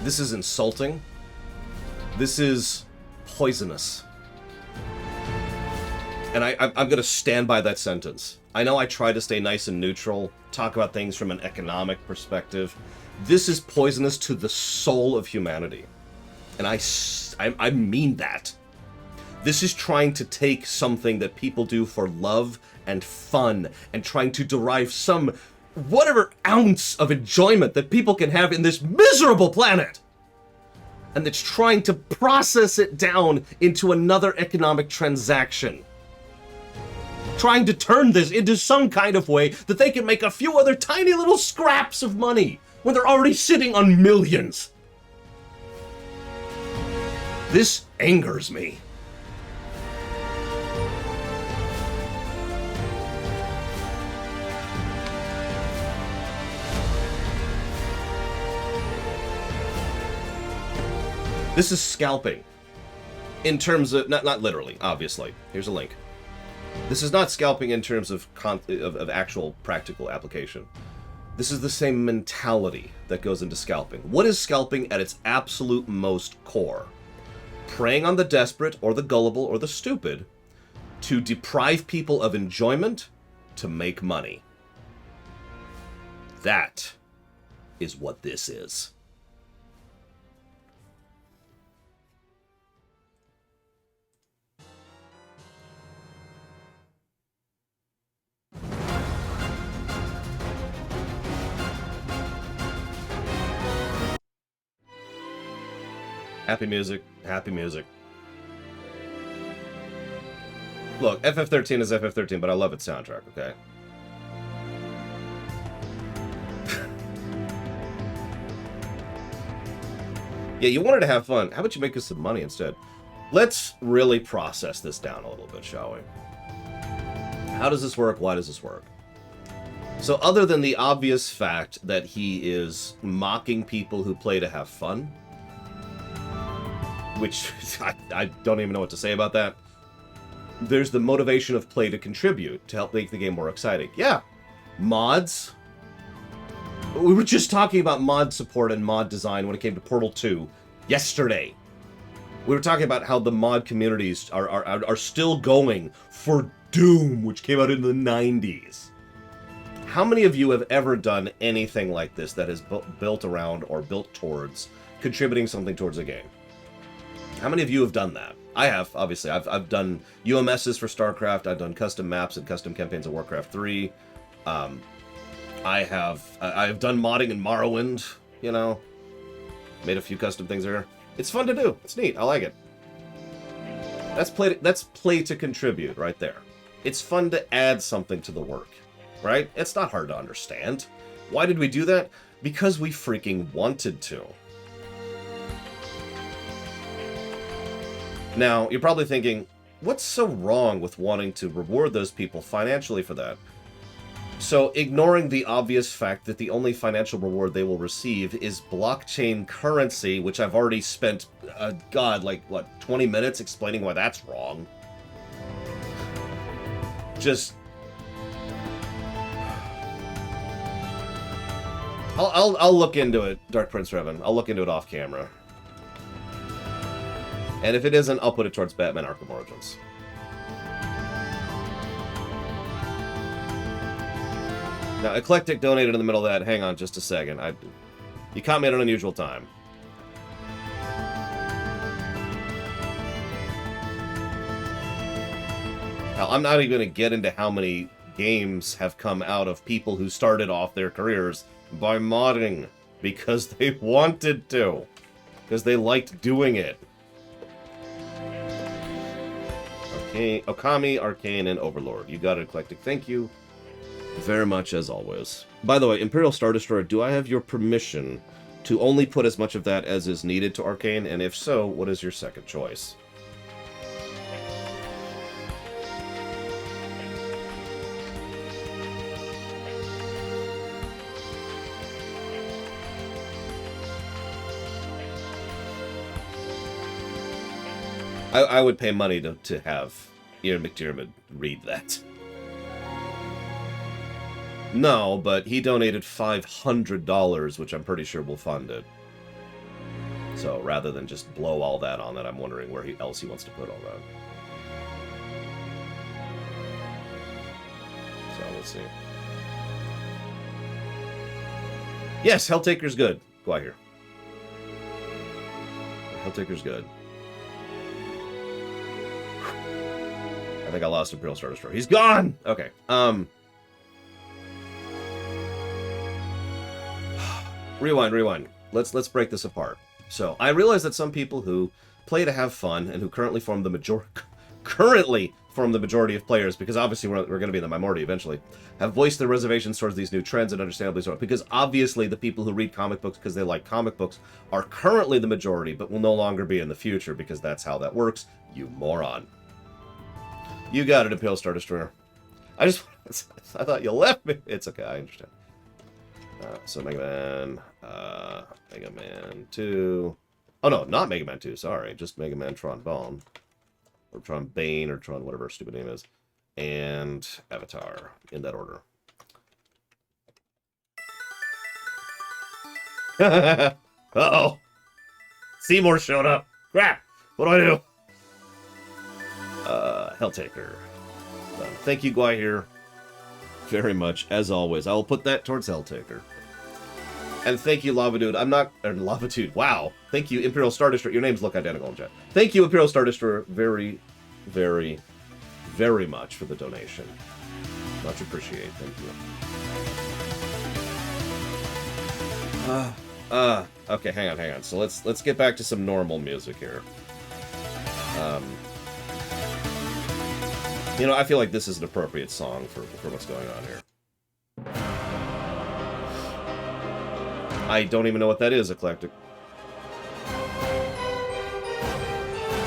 This is insulting. This is poisonous. And I'm going to stand by that sentence. I know I try to stay nice and neutral, talk about things from an economic perspective. This is poisonous to the soul of humanity. And I mean that. This is trying to take something that people do for love and fun and trying to derive some whatever ounce of enjoyment that people can have in this miserable planet. And it's trying to process it down into another economic transaction. Trying to turn this into some kind of way that they can make a few other tiny little scraps of money when they're already sitting on millions. This angers me. This is scalping. In terms of, not literally, obviously. Here's a link. This is not scalping in terms of actual practical application. This is the same mentality that goes into scalping. What is scalping at its absolute most core? Preying on the desperate or the gullible or the stupid to deprive people of enjoyment to make money. That is what this is. Happy music, happy music. Look, FF13 is FF13, but I love its soundtrack, okay? Yeah, you wanted to have fun. How about you make us some money instead? Let's really process this down a little bit, shall we? How does this work? Why does this work? So other than the obvious fact that he is mocking people who play to have fun, which I don't even know what to say about that. There's the motivation of play to contribute, to help make the game more exciting. Yeah, mods. We were just talking about mod support and mod design when it came to Portal 2 yesterday. We were talking about how the mod communities are still going for Doom, which came out in the 90s. How many of you have ever done anything like this that is built around or built towards contributing something towards a game? How many of you have done that? I have, obviously. I've done UMSs for StarCraft. I've done custom maps and custom campaigns of Warcraft 3. I've done modding in Morrowind, you know. Made a few custom things there. It's fun to do. It's neat. I like it. That's play to contribute right there. It's fun to add something to the work, right? It's not hard to understand. Why did we do that? Because we freaking wanted to. Now, you're probably thinking, what's so wrong with wanting to reward those people financially for that? So, ignoring the obvious fact that the only financial reward they will receive is blockchain currency, which I've already spent, 20 minutes explaining why that's wrong. Just... I'll look into it, Dark Prince Revan. I'll look into it off camera. And if it isn't, I'll put it towards Batman Arkham Origins. Now, Eclectic donated in the middle of that. Hang on just a second. You caught me at an unusual time. Now, I'm not even going to get into how many games have come out of people who started off their careers by modding because they wanted to. Because they liked doing it. Okami, Arcane, and Overlord. You got it, Eclectic. Thank you very much, as always. By the way, Imperial Star Destroyer, do I have your permission to only put as much of that as is needed to Arcane? And if so, what is your second choice? I would pay money to have Ian McDiarmid read that. No, but he donated $500, which I'm pretty sure will fund it. So rather than just blow all that on that, I'm wondering where else he wants to put all that. So let's see. Yes, Helltaker's good. Go out here. Helltaker's good. I think I lost Imperial Star Destroyer. He's gone! Okay. Rewind. Let's break this apart. So, I realize that some people who play to have fun and who currently form the majority of players, because obviously we're going to be in the minority eventually, have voiced their reservations towards these new trends, and understandably so, because obviously the people who read comic books because they like comic books are currently the majority, but will no longer be in the future, because that's how that works, you moron. You got it, Imperial Star Destroyer. I thought you left me. It's okay, I understand. So Mega Man 2. Oh no, not Mega Man 2, sorry. Just Mega Man Tron Bone. Or Tron Bane, or Tron whatever stupid name is. And Avatar, in that order. Uh-oh. Seymour showed up. Crap! What do I do? Helltaker. Thank you, Guahir, very much, as always. I will put that towards Helltaker. And thank you, Lavadude. Lavadude. Wow. Thank you, Imperial Star Destroyer. Your names look identical in chat. Thank you, Imperial Star Destroyer, very, very, very much for the donation. Much appreciated. Thank you. Okay, hang on. So let's get back to some normal music here. You know, I feel like this is an appropriate song for what's going on here. I don't even know what that is, Eclectic.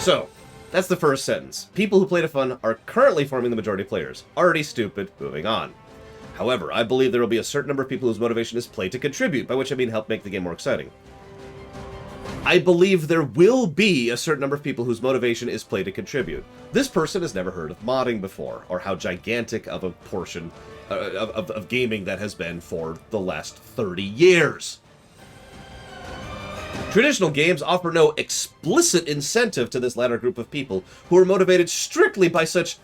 So, that's the first sentence. People who play to fun are currently forming the majority of players. Already stupid, moving on. However, I believe there will be a certain number of people whose motivation is play to contribute, by which I mean help make the game more exciting. I believe there will be a certain number of people whose motivation is play to contribute. This person has never heard of modding before, or how gigantic of a portion of gaming that has been for the last 30 years. Traditional games offer no explicit incentive to this latter group of people who are motivated strictly by such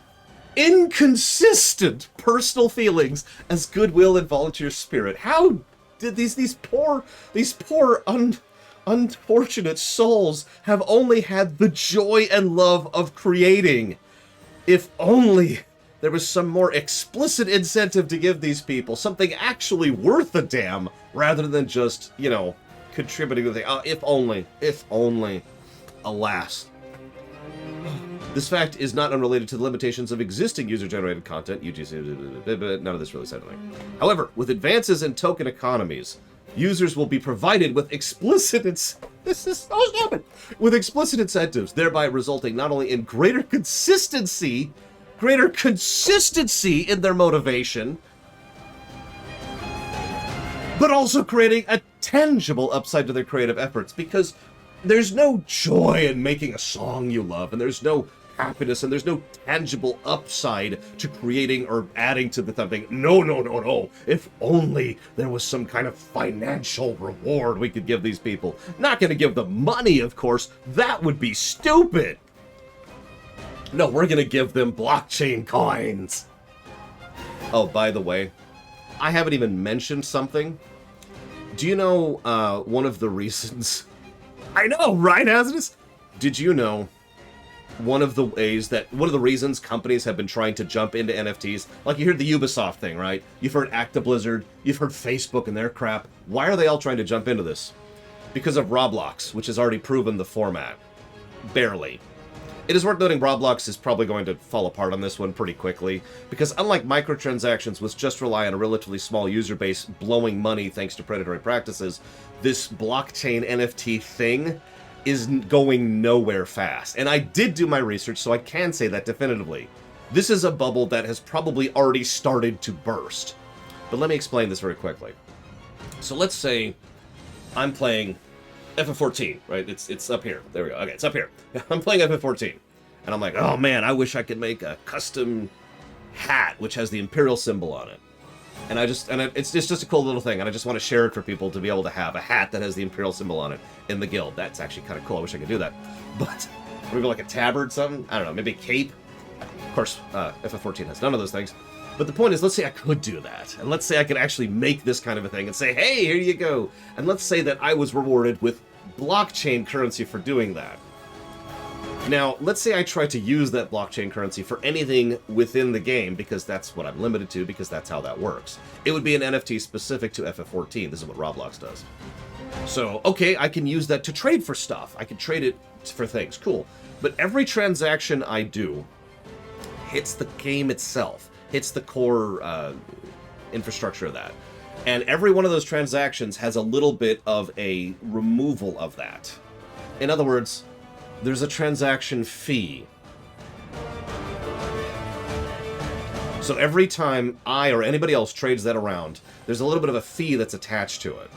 inconsistent personal feelings as goodwill and volunteer spirit. How did these poor unfortunate souls have only had the joy and love of creating? If only there was some more explicit incentive to give these people, something actually worth a damn, rather than just, you know, contributing to the thing. If only. Alas. This fact is not unrelated to the limitations of existing user-generated content. UGC, none of this really said anything. However, with advances in token economies, users will be provided with explicit with explicit incentives, thereby resulting not only in greater consistency in their motivation, but also creating a tangible upside to their creative efforts, because there's no joy in making a song you love, and there's no happiness, and there's no tangible upside to creating or adding to the thing. No. If only there was some kind of financial reward we could give these people. Not going to give them money, of course. That would be stupid. No, we're going to give them blockchain coins. Oh, by the way, I haven't even mentioned something. Do you know one of the reasons... I know, right, Hazardous? Did you know one of the reasons companies have been trying to jump into NFTs? Like, you heard the Ubisoft thing, right? You've heard Blizzard, you've heard Facebook and their crap. Why are they all trying to jump into this? Because of Roblox, which has already proven the format. Barely. It is worth noting Roblox is probably going to fall apart on this one pretty quickly, because unlike microtransactions, which just rely on a relatively small user base blowing money thanks to predatory practices, this blockchain NFT thing is going nowhere fast. And I did do my research, so I can say that definitively. This is a bubble that has probably already started to burst. But let me explain this very quickly. So let's say I'm playing FF14, right? It's up here. There we go. Okay, it's up here. I'm playing FF14. And I'm like, oh man, I wish I could make a custom hat which has the Imperial symbol on it. And it's just a cool little thing, and I just want to share it for people to be able to have a hat that has the Imperial symbol on it in the guild. That's actually kind of cool. I wish I could do that. But maybe like a tabard, something? I don't know, maybe a cape? Of course, FF14 has none of those things. But the point is, let's say I could do that. And let's say I could actually make this kind of a thing and say, hey, here you go. And let's say that I was rewarded with blockchain currency for doing that. Now, let's say I try to use that blockchain currency for anything within the game, because that's what I'm limited to, because that's how that works. It would be an NFT specific to FF14. This is what Roblox does. So, okay, I can use that to trade for stuff. I can trade it for things. Cool. But every transaction I do hits the game itself, hits the core infrastructure of that. And every one of those transactions has a little bit of a removal of that. In other words, there's a transaction fee. So every time I or anybody else trades that around, there's a little bit of a fee that's attached to it.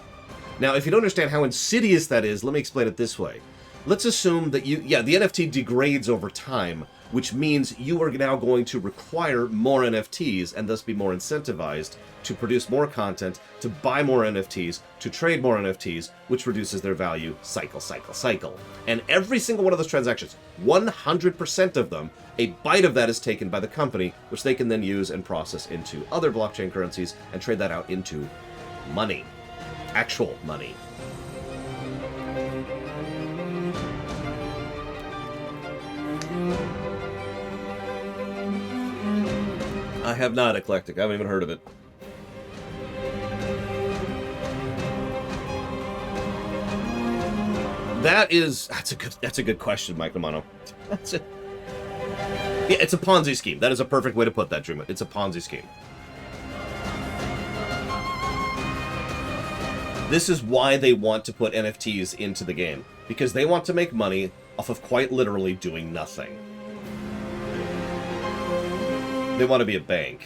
Now, if you don't understand how insidious that is, let me explain it this way. Let's assume that the NFT degrades over time, which means you are now going to require more NFTs and thus be more incentivized to produce more content, to buy more NFTs, to trade more NFTs, which reduces their value cycle. And every single one of those transactions, 100% of them, a bite of that is taken by the company, which they can then use and process into other blockchain currencies and trade that out into money. Actual money. I have not, Eclectic. I haven't even heard of it. That's a good question, Mike Romano. Yeah, it's a Ponzi scheme. That is a perfect way to put that, Dream. It's a Ponzi scheme. This is why they want to put NFTs into the game, because they want to make money off of quite literally doing nothing. They want to be a bank.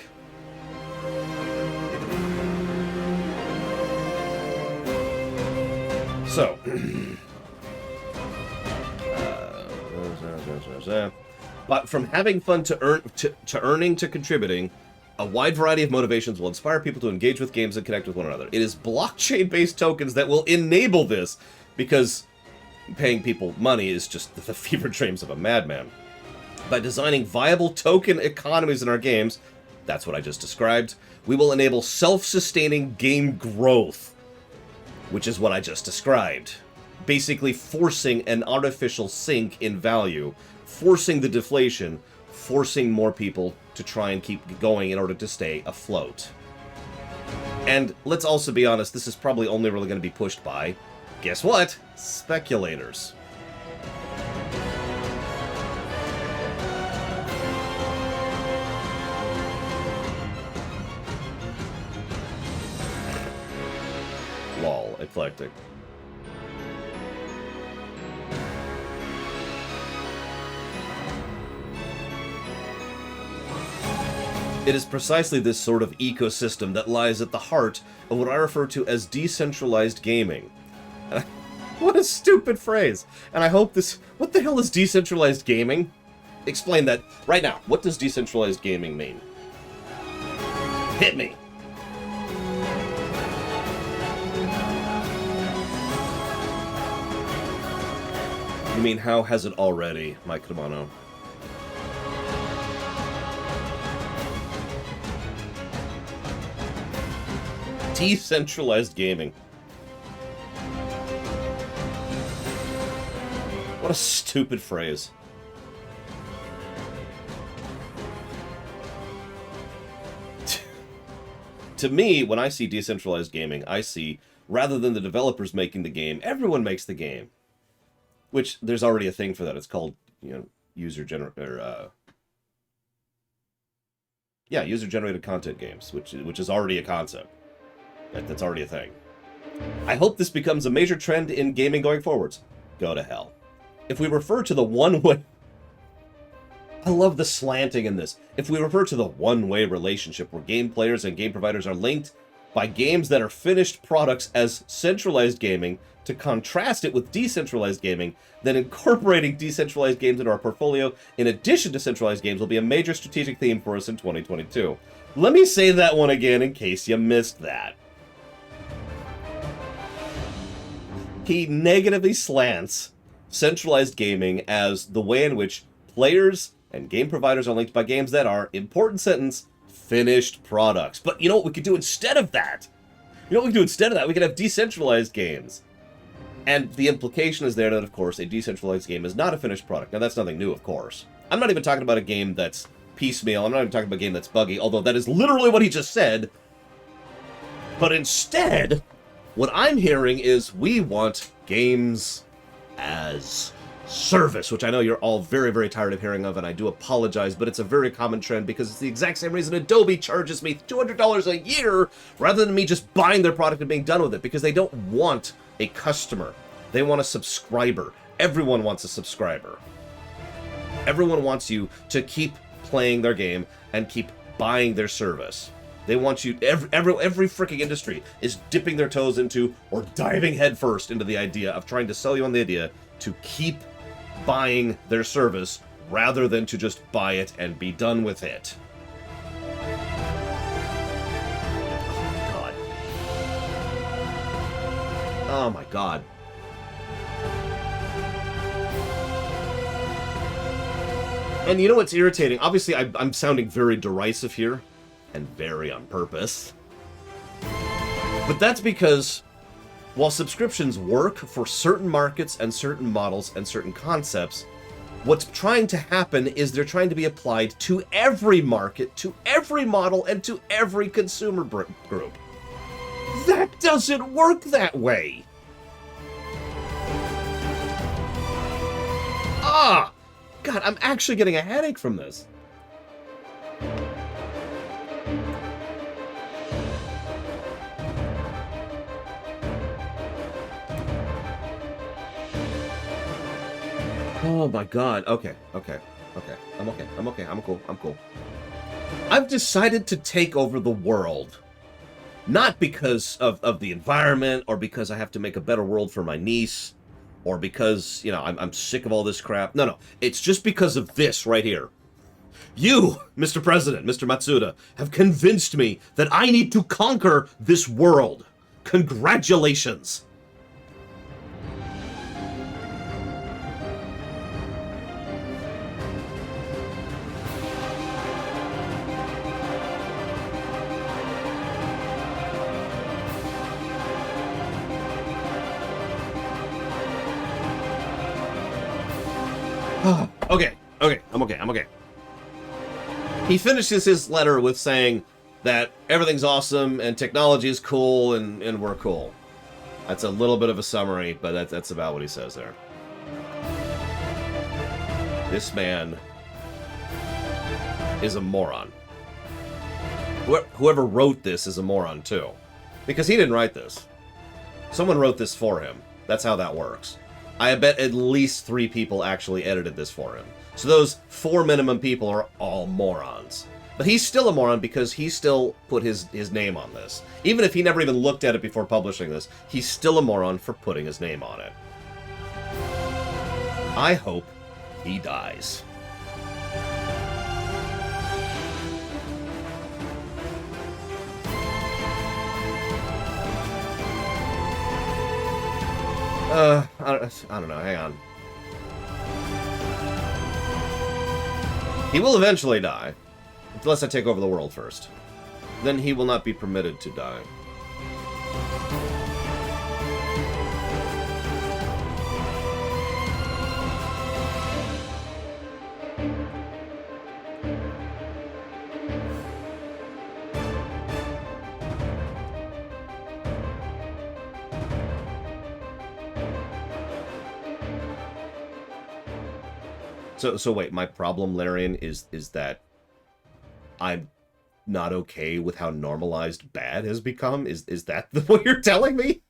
So, but from having fun to earning to contributing, a wide variety of motivations will inspire people to engage with games and connect with one another. It is blockchain-based tokens that will enable this, because paying people money is just the fever dreams of a madman. By designing viable token economies in our games, that's what I just described, we will enable self-sustaining game growth, which is what I just described. Basically forcing an artificial sink in value, forcing the deflation, forcing more people to try and keep going in order to stay afloat. And let's also be honest, this is probably only really going to be pushed by, guess what? Speculators. Lol, eclectic. It is precisely this sort of ecosystem that lies at the heart of what I refer to as decentralized gaming. What a stupid phrase. And I hope this... What the hell is decentralized gaming? Explain that right now. What does decentralized gaming mean? Hit me. You mean, how has it already, Mike Romano? Decentralized gaming. What a stupid phrase. To me, when I see decentralized gaming, I see, rather than the developers making the game, everyone makes the game. Which, there's already a thing for that. It's called, user-generated content games, which is already a concept. That's already a thing. I hope this becomes a major trend in gaming going forwards. Go to hell. If we refer to the one-way... I love the slanting in this. If we refer to the one-way relationship where game players and game providers are linked by games that are finished products as centralized gaming, to contrast it with decentralized gaming, then incorporating decentralized games into our portfolio in addition to centralized games will be a major strategic theme for us in 2022. Let me say that one again in case you missed that. He negatively slants centralized gaming as the way in which players and game providers are linked by games that are, important sentence, finished products. But you know what we could do instead of that? You know what we could do instead of that? We could have decentralized games. And the implication is there that, of course, a decentralized game is not a finished product. Now, that's nothing new, of course. I'm not even talking about a game that's piecemeal. I'm not even talking about a game that's buggy, although that is literally what he just said. But instead, what I'm hearing is we want games as service, which I know you're all very, very tired of hearing of, and I do apologize, but it's a very common trend because it's the exact same reason Adobe charges me $200 a year rather than me just buying their product and being done with it, because they don't want a customer. They want a subscriber. Everyone wants a subscriber. Everyone wants you to keep playing their game and keep buying their service. They want you, every freaking industry is dipping their toes into or diving headfirst into the idea of trying to sell you on the idea to keep buying their service rather than to just buy it and be done with it. Oh my god. And you know what's irritating? Obviously, I'm sounding very derisive here, and very on purpose. But that's because while subscriptions work for certain markets and certain models and certain concepts, what's trying to happen is they're trying to be applied to every market, to every model, and to every consumer group. That doesn't work that way. Ah! God, I'm actually getting a headache from this. Oh my god. Okay. I'm cool. I've decided to take over the world. Not because of the environment, or because I have to make a better world for my niece, or because, you know, I'm sick of all this crap. No. It's just because of this right here. You, Mr. President, Mr. Matsuda, have convinced me that I need to conquer this world. Congratulations. Okay. I'm okay. He finishes his letter with saying that everything's awesome and technology is cool and we're cool. That's a little bit of a summary, but that's about what he says there. This man is a moron. Whoever wrote this is a moron too. Because he didn't write this. Someone wrote this for him. That's how that works. I bet at least 3 people actually edited this for him. So those 4 minimum people are all morons. But he's still a moron because he still put his name on this. Even if he never even looked at it before publishing this, he's still a moron for putting his name on it. I hope he dies. I don't know, hang on. He will eventually die, unless I take over the world first. Then he will not be permitted to die. So wait, my problem, Larian, is that I'm not okay with how normalized bad has become? Is that what you're telling me?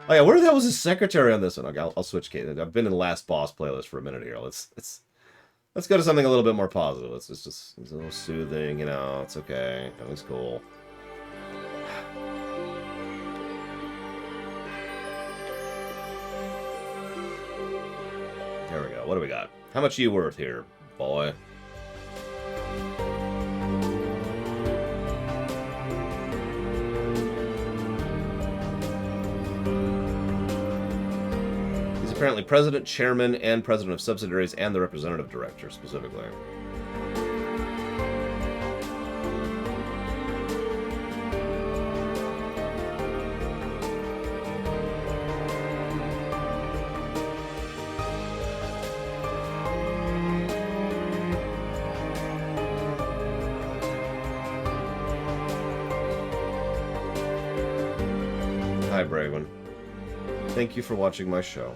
Oh yeah, where the hell was his secretary on this one? Okay, I'll switch cases. I've been in the Last Boss playlist for a minute here. Let's go to something a little bit more positive. It's just it's a little soothing, you know. It's okay. Everything's cool. There we go. What do we got? How much are you worth here, boy? apparently president, chairman, and president of subsidiaries, and the representative director, specifically. Hi, Braven. Thank you for watching my show.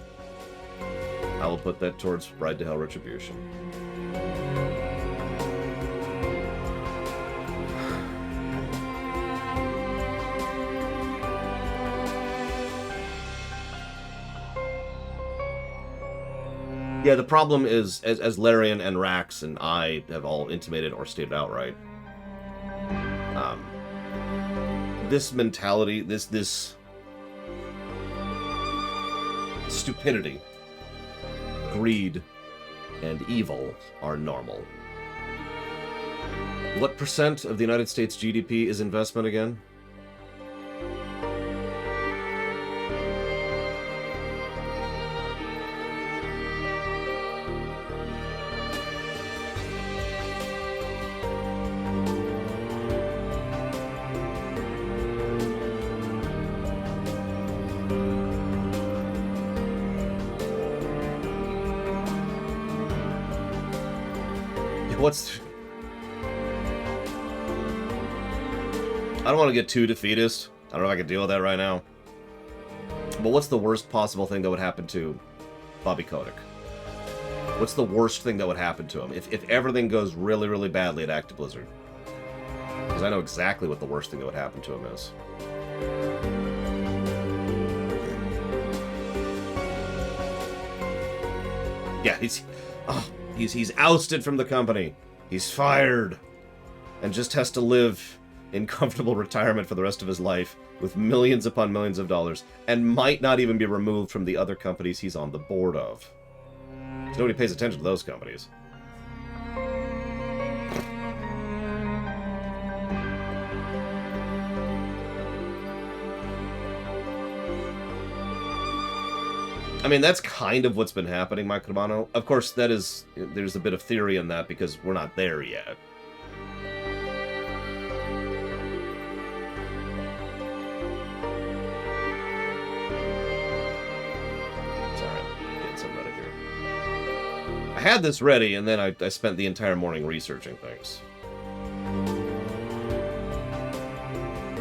I will put that towards Ride to Hell Retribution. Yeah, the problem is, as Larian and Rax and I have all intimated or stated outright, this mentality, this stupidity, greed, and evil are normal. What percent of the United States GDP is investment again? I don't want to get too defeatist. I don't know if I can deal with that right now. But what's the worst possible thing that would happen to Bobby Kotick? What's the worst thing that would happen to him if everything goes really, really badly at Active Blizzard? Because I know exactly what the worst thing that would happen to him is. Yeah, he's ousted from the company. He's fired. And just has to live in comfortable retirement for the rest of his life with millions upon millions of dollars, and might not even be removed from the other companies he's on the board of. Because nobody pays attention to those companies. I mean, that's kind of what's been happening, Mike Romano. Of course, there's a bit of theory in that because we're not there yet. Sorry, I'm getting something ready here. I had this ready, and then I spent the entire morning researching things.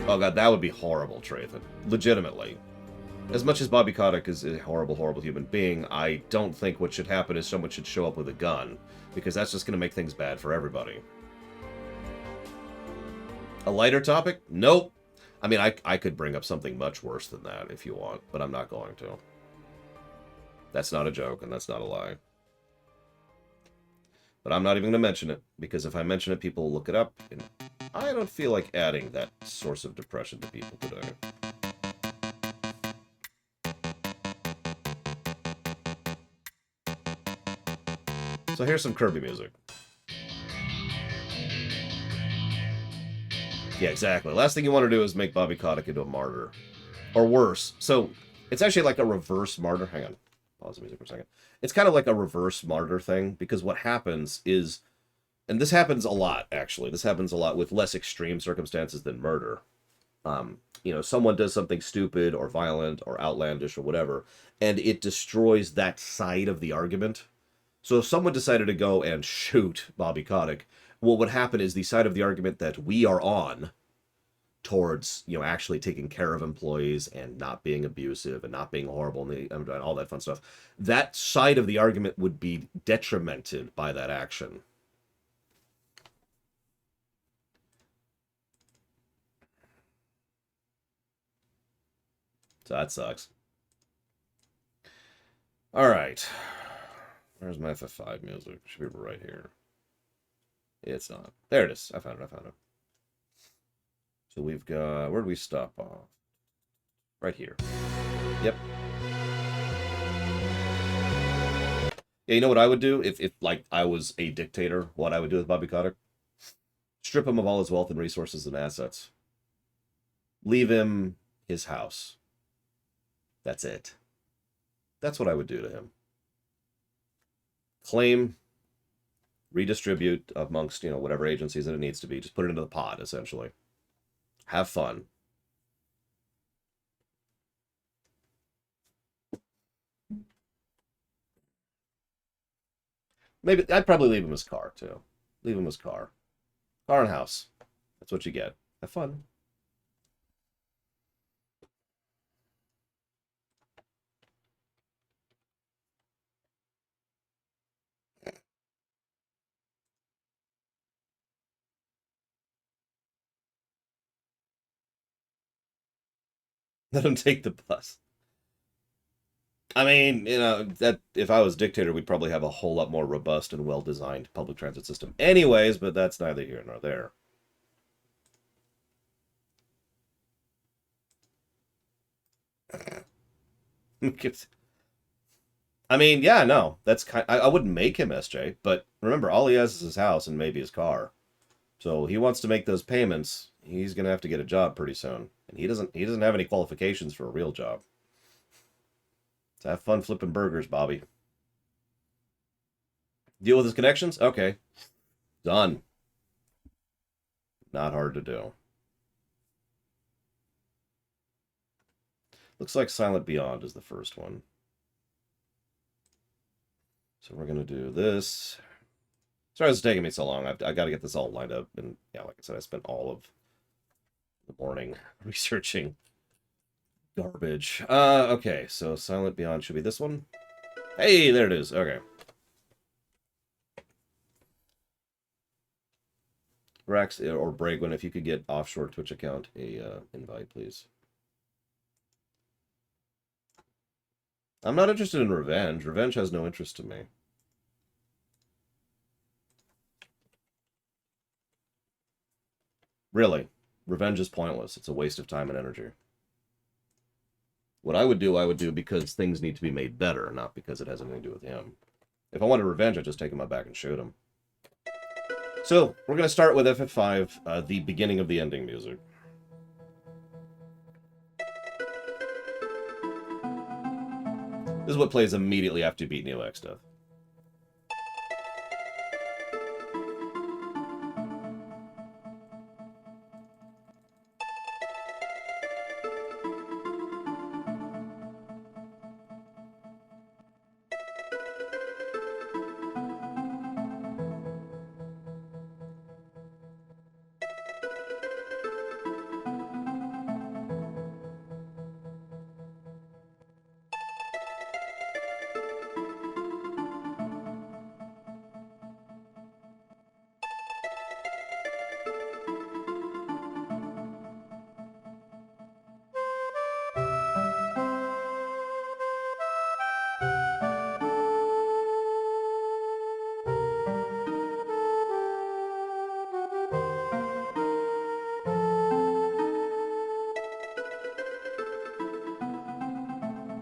Oh god, that would be horrible, Trathan. Legitimately. As much as Bobby Kotick is a horrible, horrible human being, I don't think what should happen is someone should show up with a gun, because that's just going to make things bad for everybody. A lighter topic? Nope. I mean, I could bring up something much worse than that if you want, but I'm not going to. That's not a joke, and that's not a lie. But I'm not even going to mention it, because if I mention it, people will look it up, and I don't feel like adding that source of depression to people today. So here's some Kirby music. Yeah, exactly. Last thing you want to do is make Bobby Kotick into a martyr. Or worse. So, it's actually like a reverse martyr. Hang on. Pause the music for a second. It's kind of like a reverse martyr thing, because what happens is, and this happens a lot, actually. This happens a lot with less extreme circumstances than murder. You know, someone does something stupid or violent or outlandish or whatever, and it destroys that side of the argument. So if someone decided to go and shoot Bobby Kotick, what would happen is the side of the argument that we are on towards, you know, actually taking care of employees and not being abusive and not being horrible and all that fun stuff, that side of the argument would be detrimented by that action. So that sucks. All right. Where's my FF5 music? Should be right here. It's not. There it is. I found it. So we've got... Where did we stop off? Right here. Yep. Yeah, you know what I would do? If like, I was a dictator, what I would do with Bobby Kotick? Strip him of all his wealth and resources and assets. Leave him his house. That's it. That's what I would do to him. Claim, redistribute amongst, whatever agencies that it needs to be. Just put it into the pot, essentially. Have fun. Maybe I'd probably leave him his car, too. Leave him his car. Car and house. That's what you get. Have fun. Let him take the bus. I mean, that if I was dictator, we'd probably have a whole lot more robust and well-designed public transit system anyways, but that's neither here nor there. I mean, yeah, no, that's I wouldn't make him SJ, but remember, all he has is his house and maybe his car. So he wants to make those payments. He's gonna have to get a job pretty soon, and he doesn't have any qualifications for a real job. So have fun flipping burgers, Bobby. Deal with his connections? Okay. Done. Not hard to do. Looks like Silent Beyond is the first one. So we're going to do this. Sorry it's taking me so long. I got to get this all lined up. And yeah, like I said, I spent all of the morning researching garbage. Okay, so Silent Beyond should be this one. Hey, there it is. Okay. Rax or Bragwin, if you could get offshore Twitch account a invite, please. I'm not interested in revenge. Revenge has no interest to me. Really. Revenge is pointless. It's a waste of time and energy. What I would do because things need to be made better, not because it has anything to do with him. If I wanted revenge, I'd just take him out back and shoot him. So, we're going to start with FF5, the beginning of the ending music. This is what plays immediately after you beat Neo X Death.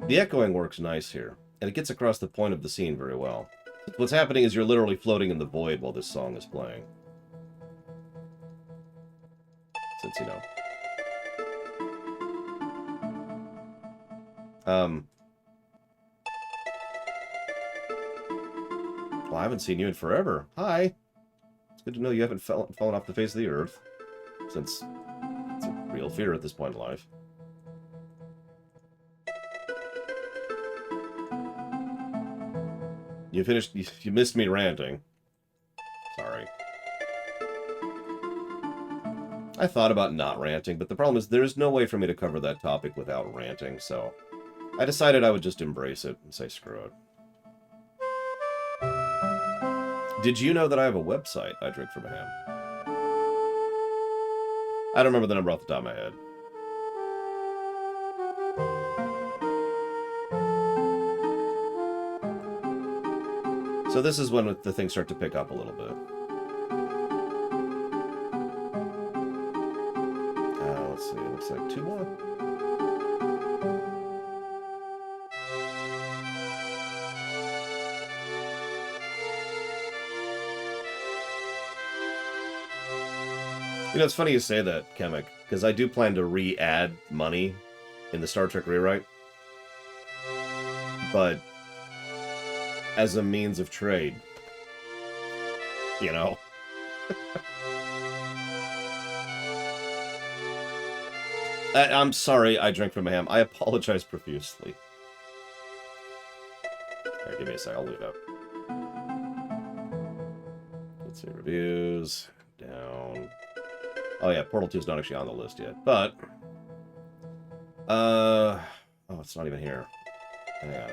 The echoing works nice here, and it gets across the point of the scene very well. What's happening is you're literally floating in the void while this song is playing. Since, well, I haven't seen you in forever. Hi! It's good to know you haven't fallen off the face of the earth, since it's a real fear at this point in life. You missed me ranting. Sorry. I thought about not ranting, but the problem is there's no way for me to cover that topic without ranting, so I decided I would just embrace it and say screw it. Did you know that I have a website, I Drink From a Ham? I don't remember the number off the top of my head. So this is when the things start to pick up a little bit. Let's see, it looks like 2 more. It's funny you say that, Chemic, because I do plan to re-add money in the Star Trek rewrite. but as a means of trade. You know? I'm sorry I drank from a ham. I apologize profusely. Alright, give me a sec. I'll leave it up. Let's see. Reviews. Down. Oh yeah, Portal 2 is not actually on the list yet. But... oh, it's not even here. Hang on.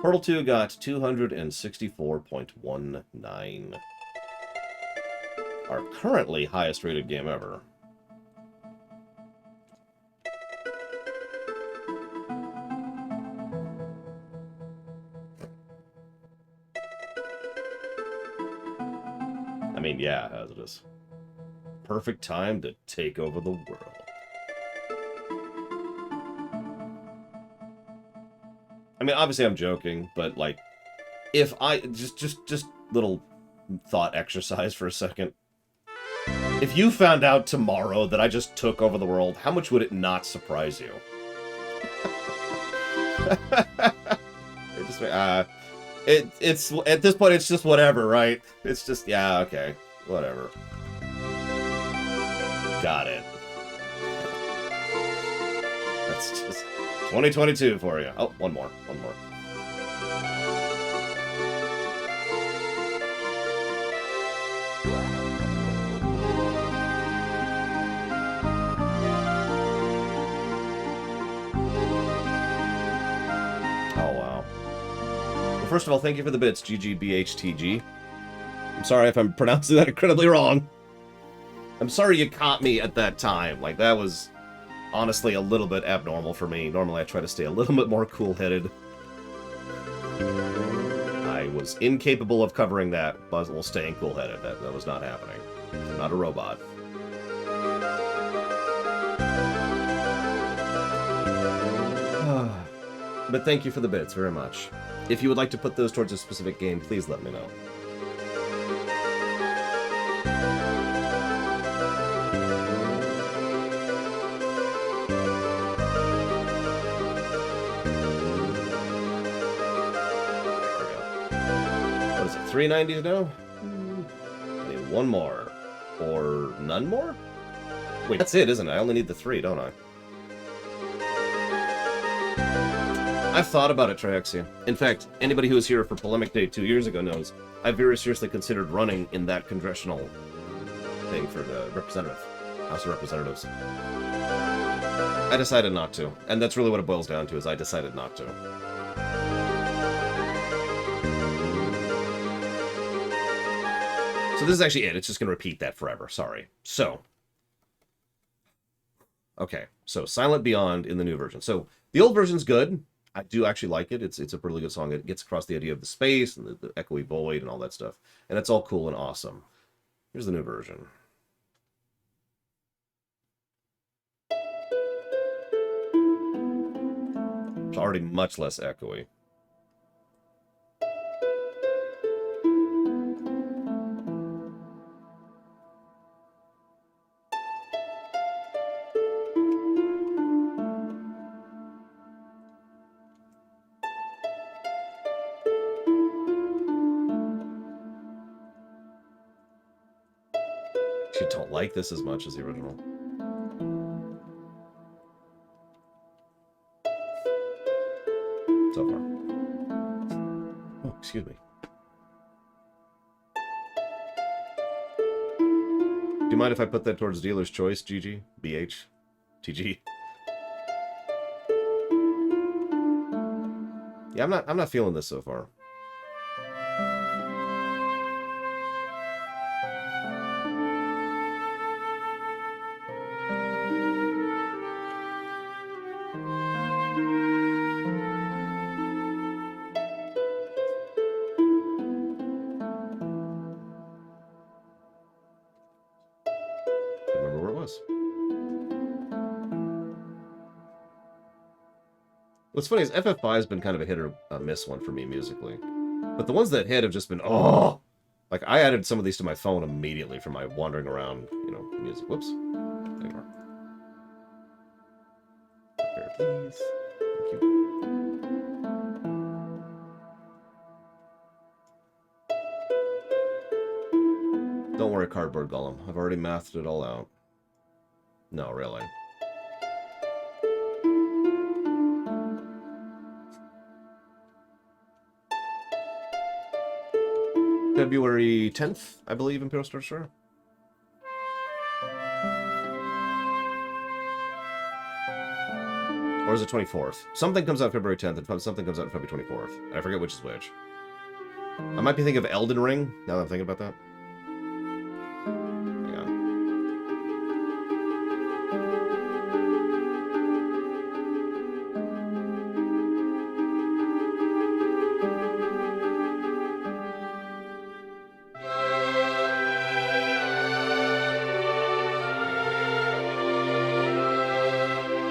Portal 2 got 264.19. Our currently highest rated game ever. I mean, yeah, as it is. Perfect time to take over the world. I mean, obviously I'm joking, but like, if I just little thought exercise for a second. If you found out tomorrow that I just took over the world, how much would it not surprise you? It's at this point it's just whatever, right? It's just yeah, okay, whatever. Got it. That's just 2022 for you. Oh, one more. Oh, wow. Well, first of all, thank you for the bits, GGBHTG. I'm sorry if I'm pronouncing that incredibly wrong. I'm sorry you caught me at that time. Like, that was honestly a little bit abnormal for me. Normally I try to stay a little bit more cool-headed. I was incapable of covering that while staying cool-headed. That was not happening. I'm not a robot. But thank you for the bits very much. If you would like to put those towards a specific game, please let me know. $3.90 to know? I need one more. Or none more? Wait, that's it, isn't it? I only need the 3, don't I? I've thought about it, Triaxia. In fact, anybody who was here for Polemic Day 2 years ago knows I very seriously considered running in that congressional thing for the representative, House of Representatives. I decided not to. And that's really what it boils down to, is I decided not to. So this is actually it. It's just going to repeat that forever. Sorry. So, okay. So, Silent Beyond in the new version. So, the old version's good. I do actually like it. It's a really good song. It gets across the idea of the space and the echoey void and all that stuff. And it's all cool and awesome. Here's the new version. It's already much less echoey. I don't like this as much as the original. So far. Oh, excuse me. Do you mind if I put that towards dealer's choice, GG? BH? TG? Yeah, I'm not feeling this so far. What's funny is FFV has been kind of a hit or a miss one for me musically. But the ones that hit have just been, oh! Like, I added some of these to my phone immediately from my wandering around, you know, music. Whoops. There you are. There, please. Thank you. Don't worry, Cardboard Golem. I've already mathed it all out. No, really. February 10th, I believe, Imperial Store Store. Or is it 24th? Something comes out February 10th, and something comes out February 24th. And I forget which is which. I might be thinking of Elden Ring, now that I'm thinking about that. Hang on.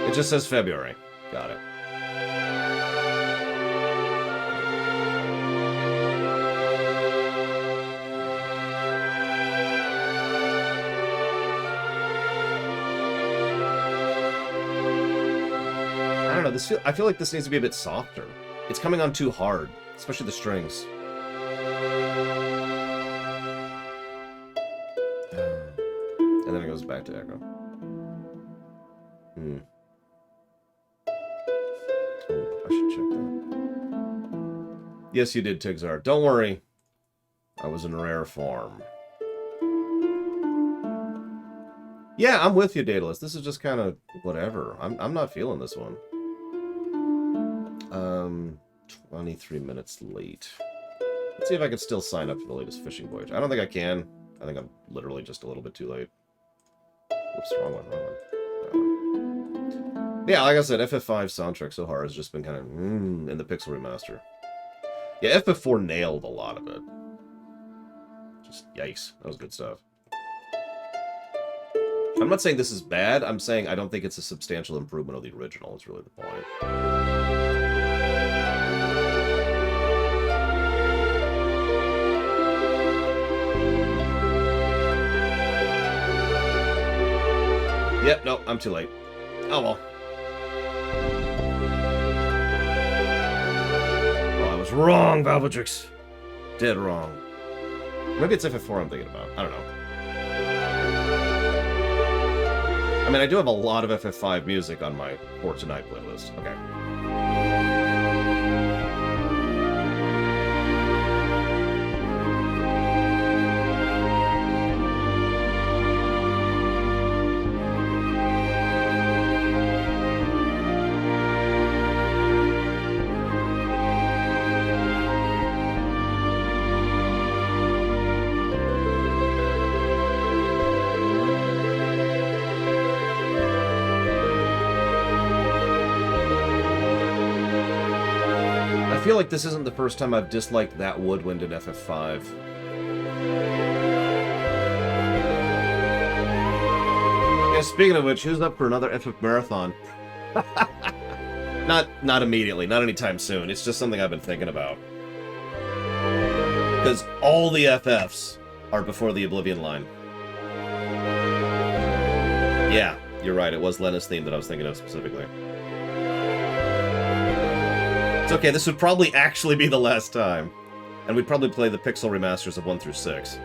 It just says February. Got it. I don't know. I feel like this needs to be a bit softer. It's coming on too hard, especially the strings. And then it goes back to echo. Oh, I should check that. Yes, you did, Tigzar. Don't worry. I was in rare form. Yeah, I'm with you, Daedalus. This is just kind of whatever. I'm not feeling this one. 23 minutes late. Let's see if I can still sign up for the latest fishing voyage. I don't think I can. I think I'm literally just a little bit too late. Oops, wrong one. Yeah, like I said, FF5 soundtrack so far has just been kind of in the Pixel Remaster. Yeah, FF4 nailed a lot of it. Just yikes. That was good stuff. I'm not saying this is bad. I'm saying I don't think it's a substantial improvement of the original. Is really the point. Yep, no, I'm too late. Oh well. Oh, I was wrong, Valvatrix. Dead wrong. Maybe it's FF4 I'm thinking about. I don't know. I mean, I do have a lot of FF5 music on my For Tonight playlist. Okay. I feel like this isn't the first time I've disliked that woodwind in FF5. Yeah, speaking of which, who's up for another FF marathon? Not immediately, not anytime soon. It's just something I've been thinking about. Because all the FFs are before the Oblivion line. Yeah, you're right. It was Lena's theme that I was thinking of specifically. It's okay, this would probably actually be the last time. And we'd probably play the Pixel remasters of 1 through 6.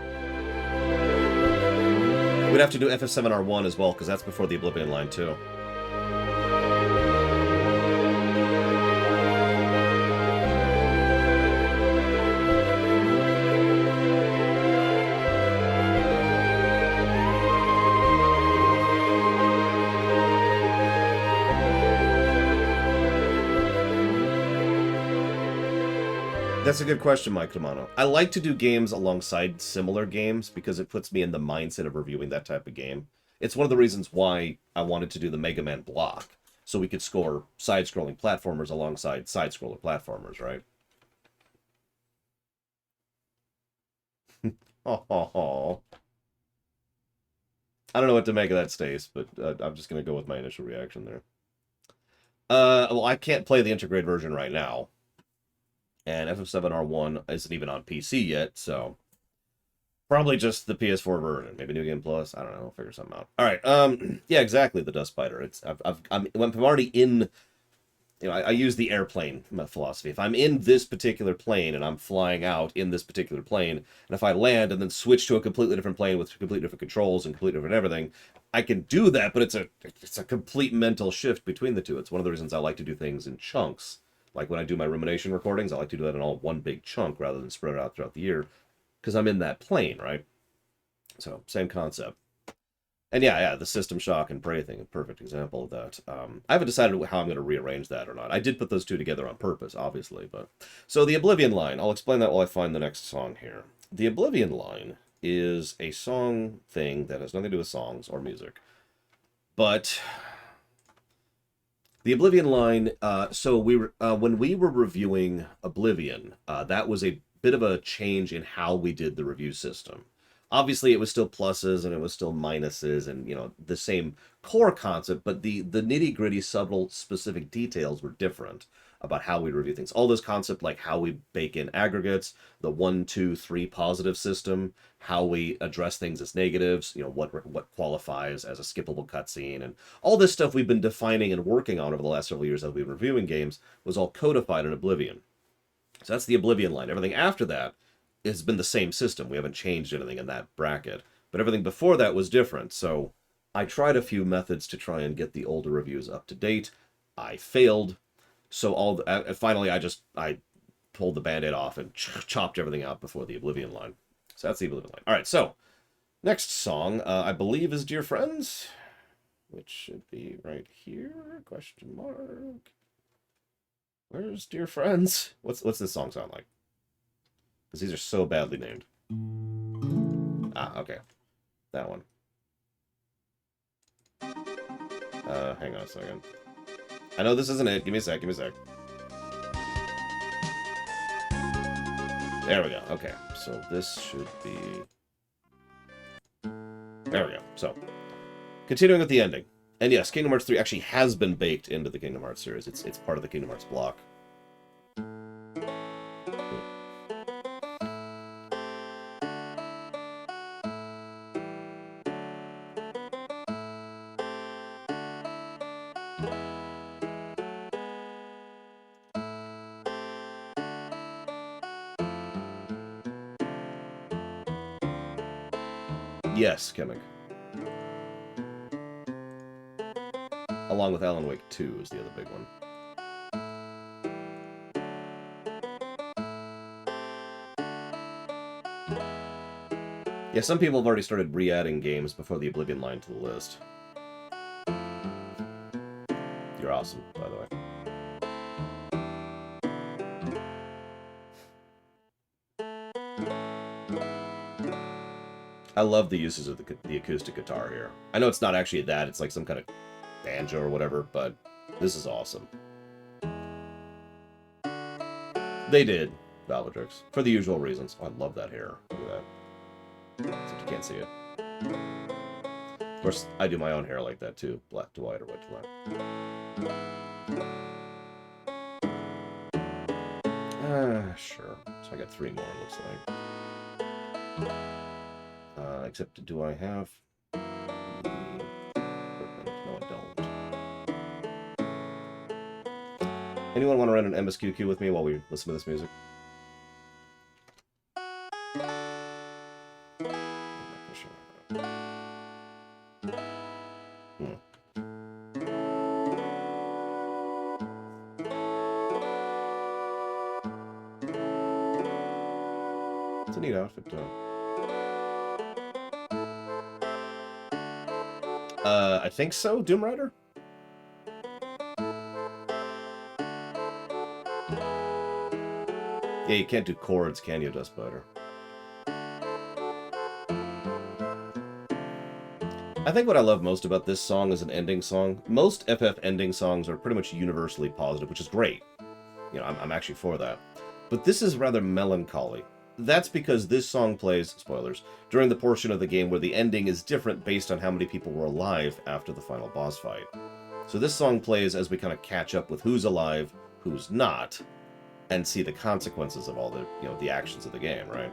We'd have to do FF7R1 as well, because that's before the Oblivion line, too. That's a good question, Mike Romano. I like to do games alongside similar games because it puts me in the mindset of reviewing that type of game. It's one of the reasons why I wanted to do the Mega Man block, so we could score side-scrolling platformers alongside side-scroller platformers, right? Oh. I don't know what to make of that, Stace, but I'm just going to go with my initial reaction there. Well, I can't play the integrated version right now. And FF7R1 isn't even on PC yet, so probably just the PS4 version. Maybe New Game Plus. I don't know. We'll figure something out. All right. Yeah, exactly. The Dust Spider. I'm already in I use the airplane philosophy. If I'm in this particular plane and I'm flying out in this particular plane, and if I land and then switch to a completely different plane with completely different controls and completely different everything, I can do that, but it's a complete mental shift between the two. It's one of the reasons I like to do things in chunks. Like when I do my rumination recordings, I like to do that in all one big chunk rather than spread it out throughout the year, because I'm in that plane, right? So same concept. And yeah, the System Shock and Prey thing, a perfect example of that. I haven't decided how I'm going to rearrange that or not. I did put those two together on purpose, obviously, but... So the Oblivion line, I'll explain that while I find the next song here. The Oblivion line is a song thing that has nothing to do with songs or music. But the Oblivion line, so when we were reviewing Oblivion, that was a bit of a change in how we did the review system. Obviously, it was still pluses and it was still minuses and, the same core concept, but the nitty-gritty, subtle, specific details were different about how we review things. All this concept, like how we bake in aggregates, the 1, 2, 3 positive system, how we address things as negatives, what qualifies as a skippable cutscene, and all this stuff we've been defining and working on over the last several years as we've been reviewing games was all codified in Oblivion. So that's the Oblivion line. Everything after that has been the same system. We haven't changed anything in that bracket. But everything before that was different. So I tried a few methods to try and get the older reviews up to date. I failed. So finally I pulled the Band-Aid off and chopped everything out before the Oblivion line. So that's the Oblivion line. All right, so next song, I believe, is Dear Friends, which should be right here, question mark. Where's Dear Friends? What's this song sound like? Because these are so badly named. Okay. That one. Hang on a second. I know this isn't it. Give me a sec. There we go. Okay. So this should be... There we go. So, continuing with the ending. And yes, Kingdom Hearts 3 actually has been baked into the Kingdom Hearts series. It's part of the Kingdom Hearts block. Yes, Kemek. Along with Alan Wake 2 is the other big one. Yeah, some people have already started re-adding games before the Oblivion line to the list. You're awesome, by the way. I love the uses of the acoustic guitar here. I know it's not actually that, it's like some kind of banjo or whatever, but this is awesome. They did, Valvidrix, for the usual reasons. Oh, I love that hair. Look at that. Except you can't see it. Of course, I do my own hair like that too. Black to white or white to black. Sure. So I got 3 more, it looks like. Except, do I have... No, I don't. Anyone want to run an MSQQ with me while we listen to this music? It's a neat outfit, I think so, Doom Rider? Yeah, you can't do chords, can you, Dust Spider? I think what I love most about this song is an ending song. Most FF ending songs are pretty much universally positive, which is great. I'm actually for that. But this is rather melancholy. That's because this song plays, spoilers, during the portion of the game where the ending is different based on how many people were alive after the final boss fight. So this song plays as we kind of catch up with who's alive, who's not, and see the consequences of all the, the actions of the game, right?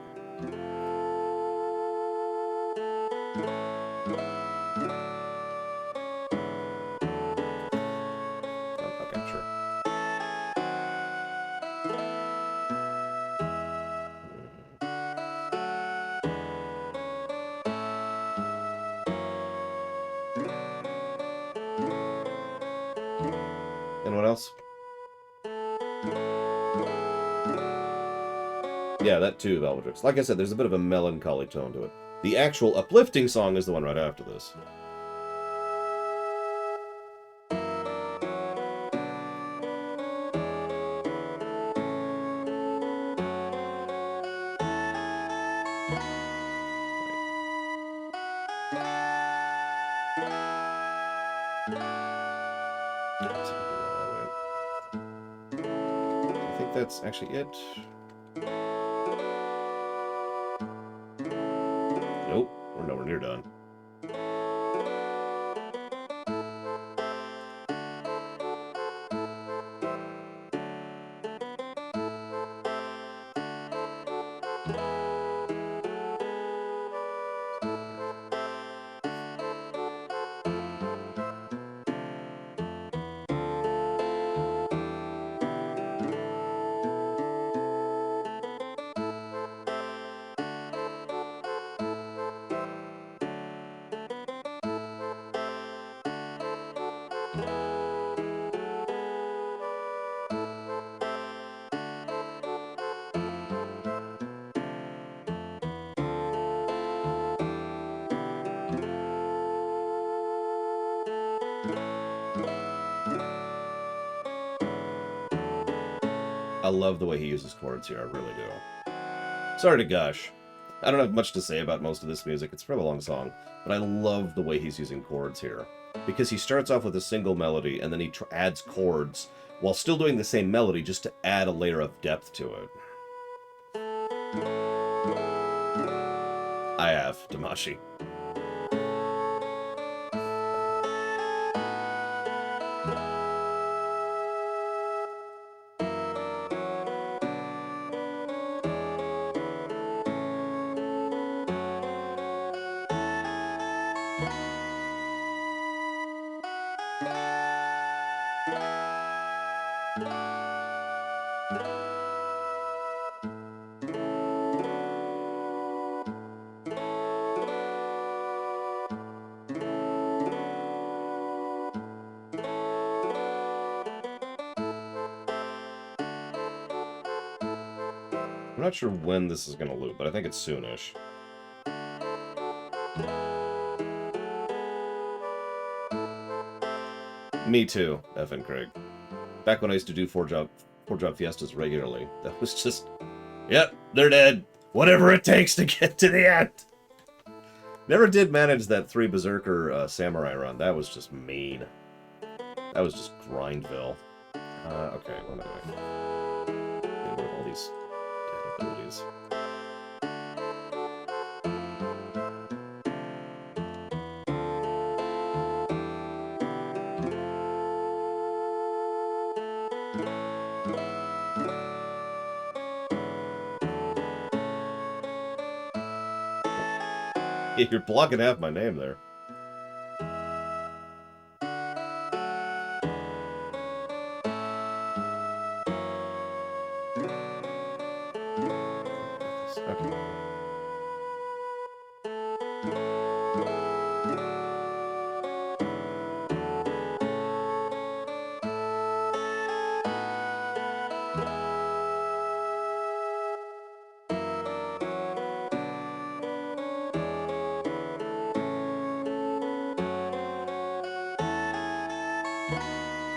Okay, sure. else? Yeah, that too, Velvetrix. Like I said, there's a bit of a melancholy tone to it. The actual uplifting song is the one right after this. I think that's actually it. Nope, we're nowhere near done. I love the way he uses chords here, I really do. Sorry to gush. I don't have much to say about most of this music, it's a fairly long song, but I love the way he's using chords here. Because he starts off with a single melody, and then he adds chords, while still doing the same melody, just to add a layer of depth to it. I have, Damashi. I'm not sure when this is going to loop, but I think it's soonish. Me too, F.N. Craig. Back when I used to do four-job fiestas regularly, that was just, yep, they're dead. Whatever it takes to get to the end. Never did manage that 3 Berserker Samurai run. That was just mean. That was just Grindville. Okay, what am I doing? Getting rid of all these dead abilities. Yeah, you're blocking half my name there. Okay.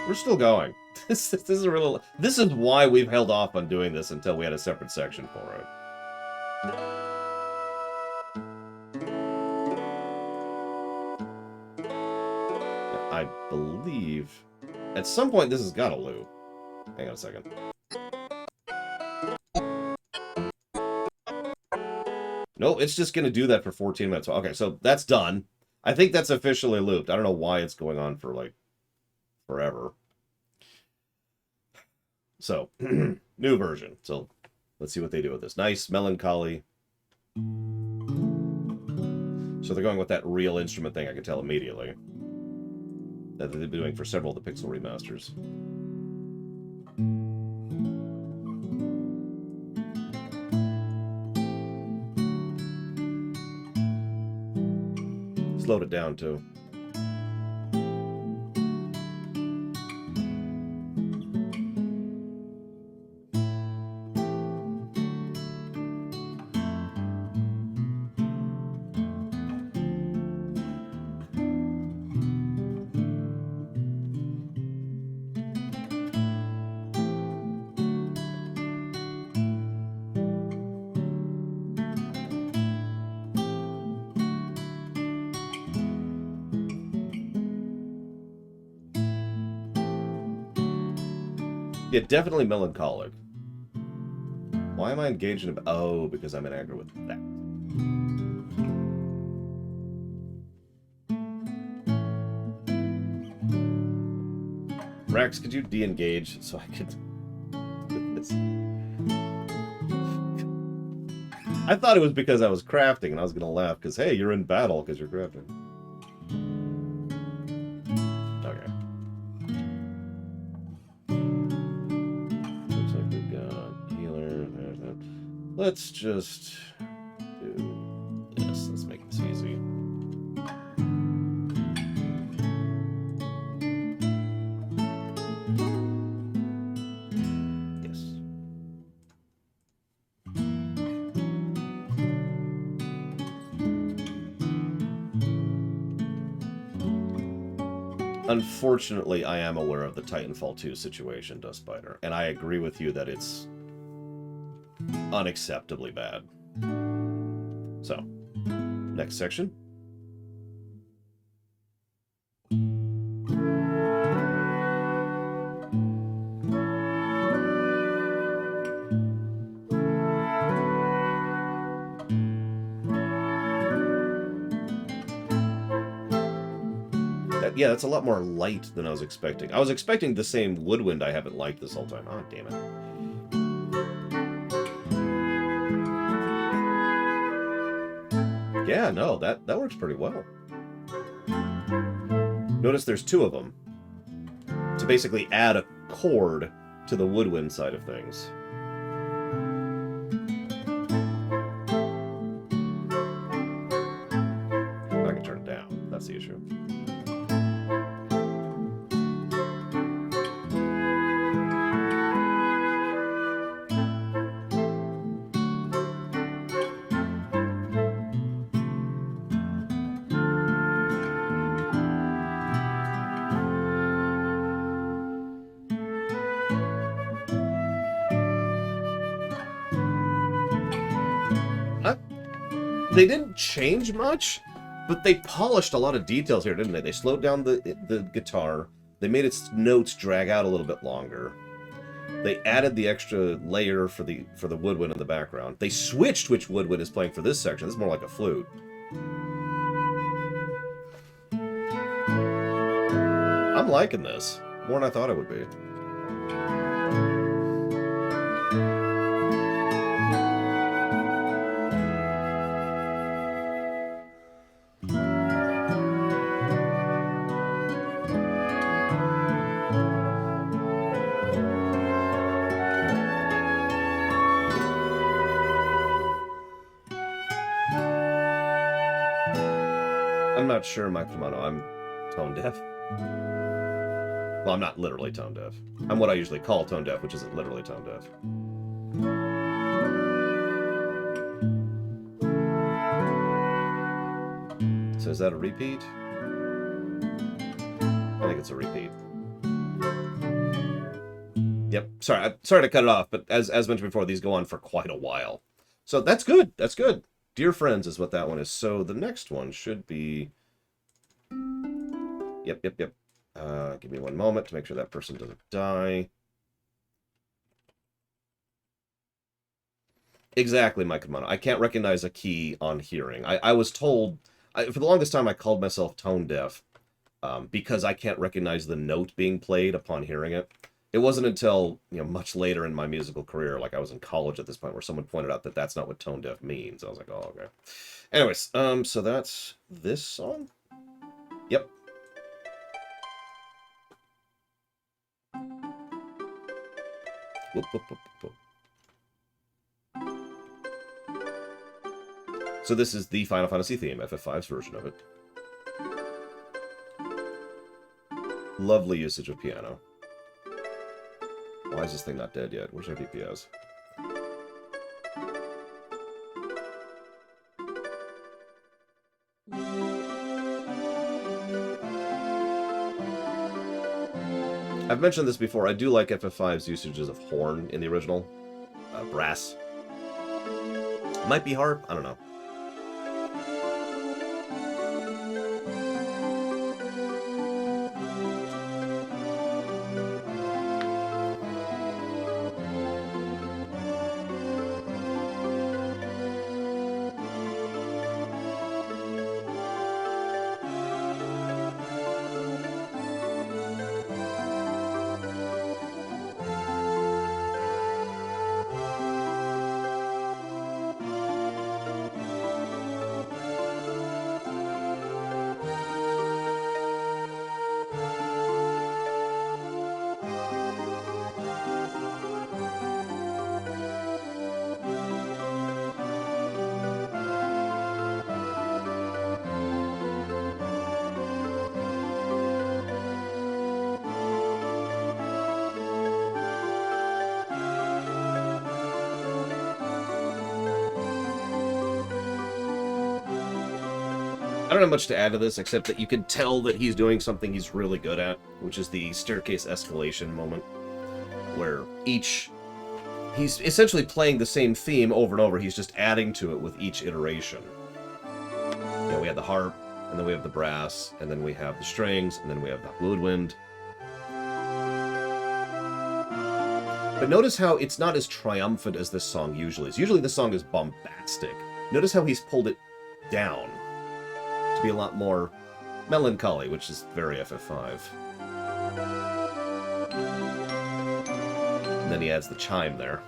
We're still going. This is a real. This is why we've held off on doing this until we had a separate section for it. I believe at some point this has got a loop. Hang on a second. No, it's just going to do that for 14 minutes. Okay, so that's done. I think that's officially looped. I don't know why it's going on for, like, forever. So, new version. So, let's see what they do with this. Nice, melancholy. So they're going with that real instrument thing, I can tell immediately. That they've been doing for several of the Pixel remasters. Slowed it down, too. Yeah, definitely melancholic. Why am I engaged in... Oh, because I'm in anger with that. Rex, could you de-engage so I could... this? I thought it was because I was crafting, and I was going to laugh, because, hey, you're in battle because you're crafting. Okay. Looks like we've got healer. Let's just do this. Let's make this easy. Unfortunately, I am aware of the Titanfall 2 situation, Dustbiter, and I agree with you that it's unacceptably bad. So, next section. Yeah, that's a lot more light than I was expecting. I was expecting the same woodwind I haven't liked this whole time. Oh, damn it. Yeah, no, that works pretty well. Notice there's two of them to basically add a chord to the woodwind side of things. I can turn it down. That's the issue. They didn't change much, but they polished a lot of details here, didn't they? They slowed down the guitar. They made its notes drag out a little bit longer. They added the extra layer for the woodwind in the background. They switched which woodwind is playing for this section. This is more like a flute. I'm liking this more than I thought it would be. I'm not sure, Mike Tomato. I'm tone deaf. Well, I'm not literally tone deaf. I'm what I usually call tone deaf, which isn't literally tone deaf. So is that a repeat? I think it's a repeat. Yep. Sorry to cut it off, but as mentioned before, these go on for quite a while. So that's good. That's good. Dear Friends is what that one is. So the next one should be... Yep. Give me one moment to make sure that person doesn't die. Exactly, Mike Kamano. I can't recognize a key on hearing. I was told... for the longest time, I called myself tone deaf because I can't recognize the note being played upon hearing it. It wasn't until, much later in my musical career, like I was in college at this point, where someone pointed out that that's not what tone deaf means. I was like, oh, okay. Anyways, so that's this song? Yep. Whoop, whoop, whoop, whoop. So this is the Final Fantasy theme, FF5's version of it. Lovely usage of piano. Why is this thing not dead yet? Where's our DPS? I've mentioned this before. I do like FF5's usages of horn in the original. Brass. Might be harp. I don't know. I don't have much to add to this, except that you can tell that he's doing something he's really good at, which is the staircase escalation moment, where he's essentially playing the same theme over and over, he's just adding to it with each iteration. You know, we have the harp, and then we have the brass, and then we have the strings, and then we have the woodwind. But notice how it's not as triumphant as this song usually is. Usually this song is bombastic. Notice how he's pulled it down to be a lot more melancholy, which is very FF5. And then he adds the chime there.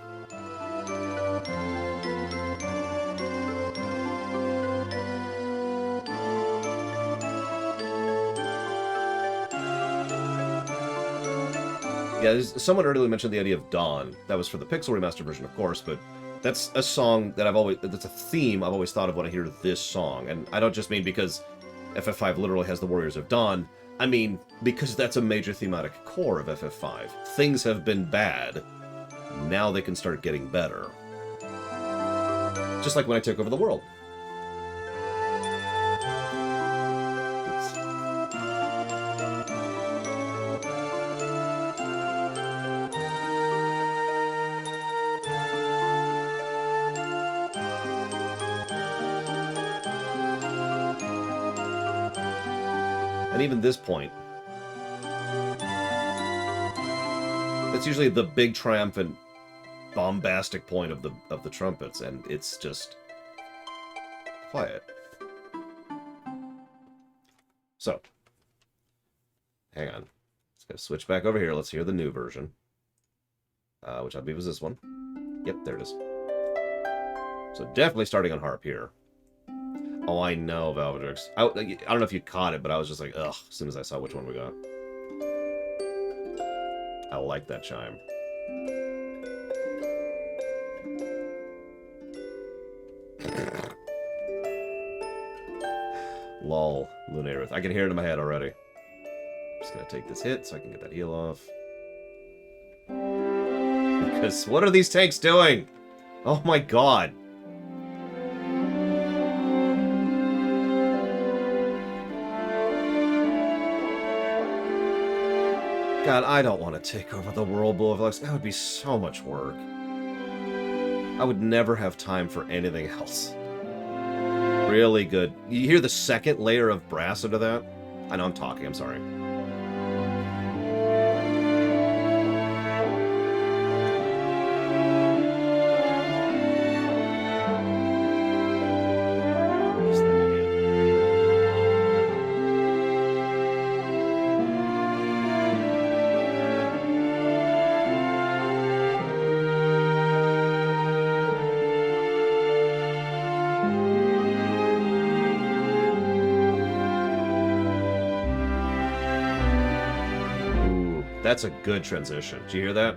Yeah, someone earlier mentioned the idea of Dawn. That was for the Pixel Remastered version, of course, but that's a song that that's a theme I've always thought of when I hear this song. And I don't just mean because FF5 literally has the Warriors of Dawn. I mean, because that's a major thematic core of FF5. Things have been bad. Now they can start getting better. Just like when I took over the world. And even this point, that's usually the big triumphant, bombastic point of the trumpets, and it's just quiet. So, hang on. Let's go switch back over here. Let's hear the new version, which I believe was this one. Yep, there it is. So definitely starting on harp here. Oh, I know, Valvedrix. I don't know if you caught it, but I was just like, ugh, as soon as I saw which one we got. I like that chime. Lol, Lunarith. I can hear it in my head already. I'm just gonna take this hit so I can get that heal off. Because what are these tanks doing? Oh my god. God, I don't want to take over the world, Bullflex. That would be so much work. I would never have time for anything else. Really good. You hear the second layer of brass under that? I know I'm talking, I'm sorry. That's a good transition. Did you hear that?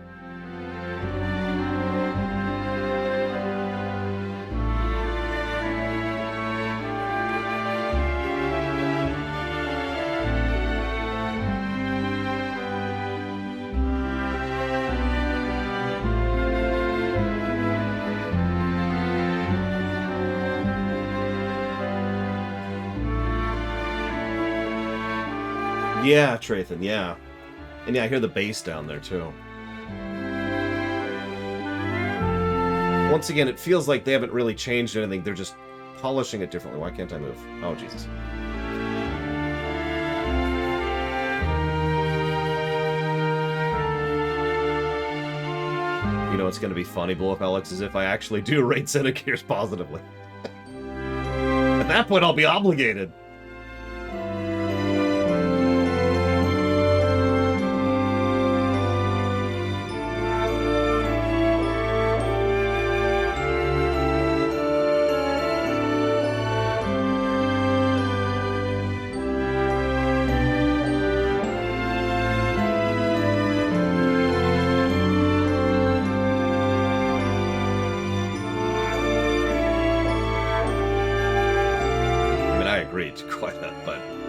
Yeah, Trathan, yeah. And yeah, I hear the bass down there, too. Once again, it feels like they haven't really changed anything. They're just polishing it differently. Why can't I move? Oh, Jesus. You know what's going to be funny, Blow Up Alex, is if I actually do rate Syndicators positively. At that point, I'll be obligated.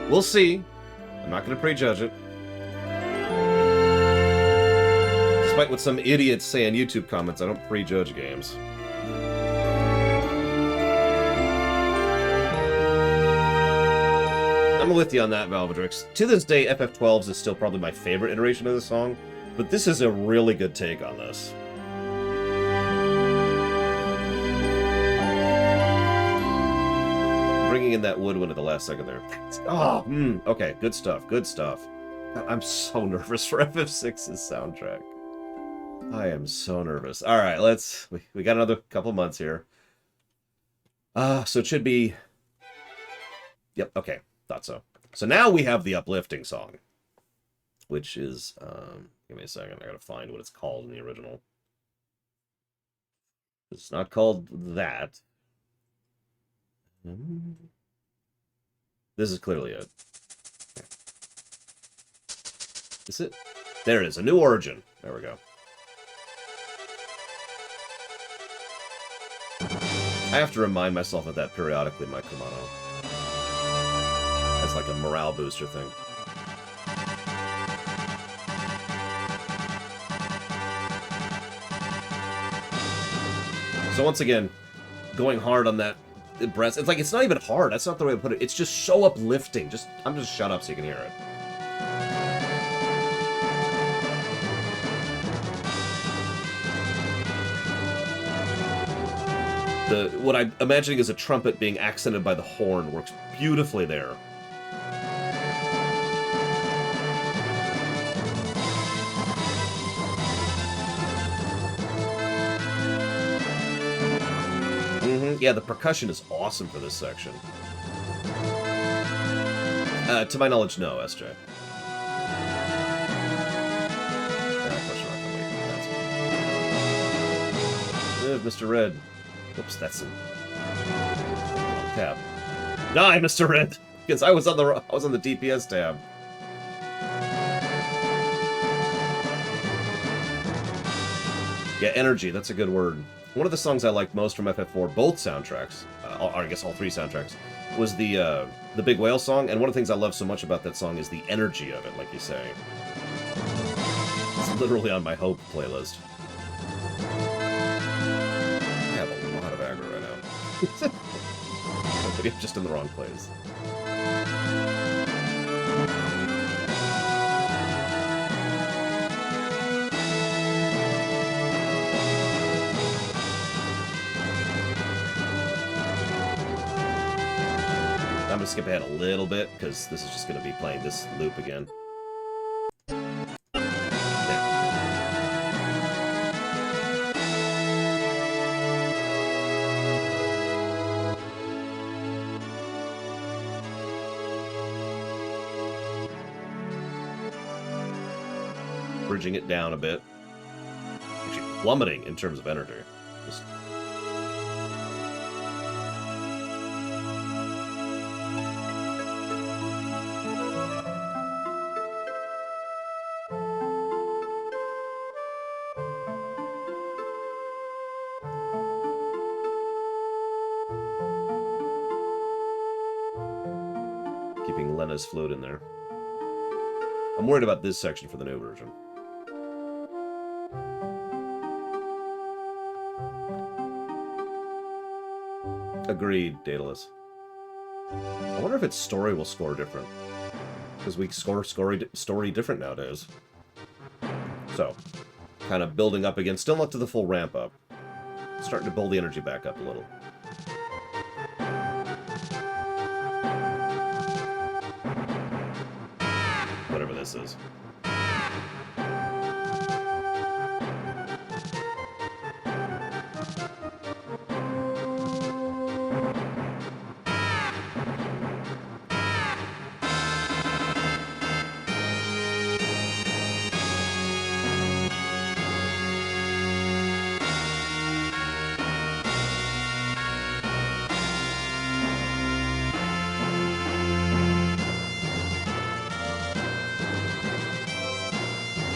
We'll see. I'm not going to prejudge it. Despite what some idiots say in YouTube comments, I don't prejudge games. I'm with you on that, Valvedrix. To this day, FF12s is still probably my favorite iteration of the song, but this is a really good take on this. Bringing in that woodwind at the last second there. Oh, okay, good stuff, good stuff. I'm so nervous for FF6's soundtrack. I am so nervous. All right, we got another couple months here. So it should be... Yep, okay, thought so. So now we have the uplifting song, which is, give me a second, I gotta find what it's called in the original. It's not called that. This is clearly it. Is it? There it is, A New Origin. There we go. I have to remind myself of that periodically in my kimono. That's like a morale booster thing. So once again, going hard on that breast. It's like, it's not even hard. That's not the way to put it. It's just so uplifting. I'm just shut up so you can hear it. What I'm imagining is a trumpet being accented by the horn works beautifully there. Yeah, the percussion is awesome for this section. To my knowledge, no, SJ. Mr. Red. Oops, that's a tab. Die, Mr. Red! Because I was on the DPS tab. Yeah, energy, that's a good word. One of the songs I liked most from FF4, both soundtracks, or I guess all three soundtracks, was the Big Whale song, and one of the things I love so much about that song is the energy of it, like you say. It's literally on my Hope playlist. I have a lot of aggro right now. But I'm just in the wrong place. I'm going to skip ahead a little bit, because this is just going to be playing this loop again. Bridging it down a bit. Actually plummeting in terms of energy. Just... keeping Lena's float in there. I'm worried about this section for the new version. Agreed, Daedalus. I wonder if its story will score different. Because we score story different nowadays. So, kind of building up again. Still not to the full ramp up. Starting to build the energy back up a little. Whatever this is.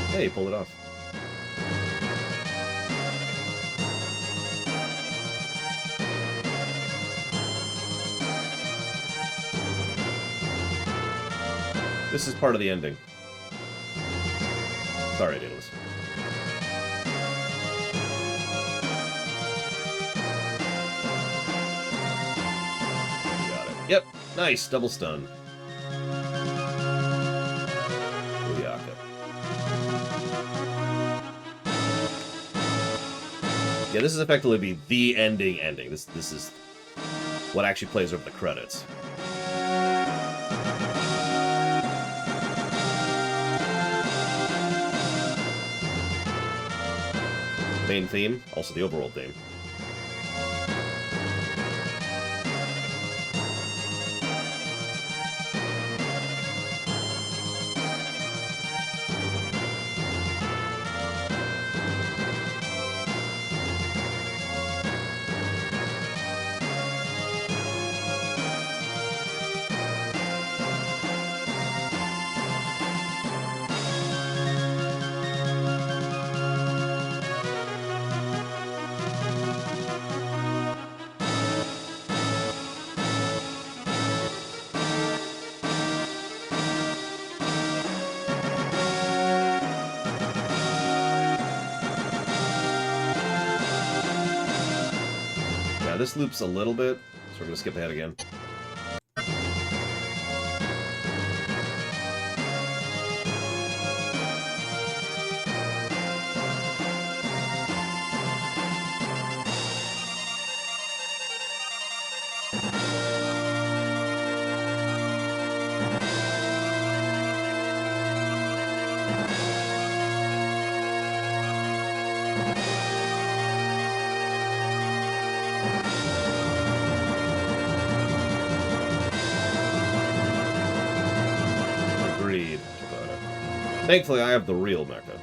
Hey, you pulled it off. This is part of the ending. Sorry, Daedalus. Got it. Yep, nice, double stun. Yeah, this is effectively be the ending. This is what actually plays over the credits. Main theme, also the overworld theme. This loops a little bit, so we're going to skip ahead again. Thankfully, I have the real mecha.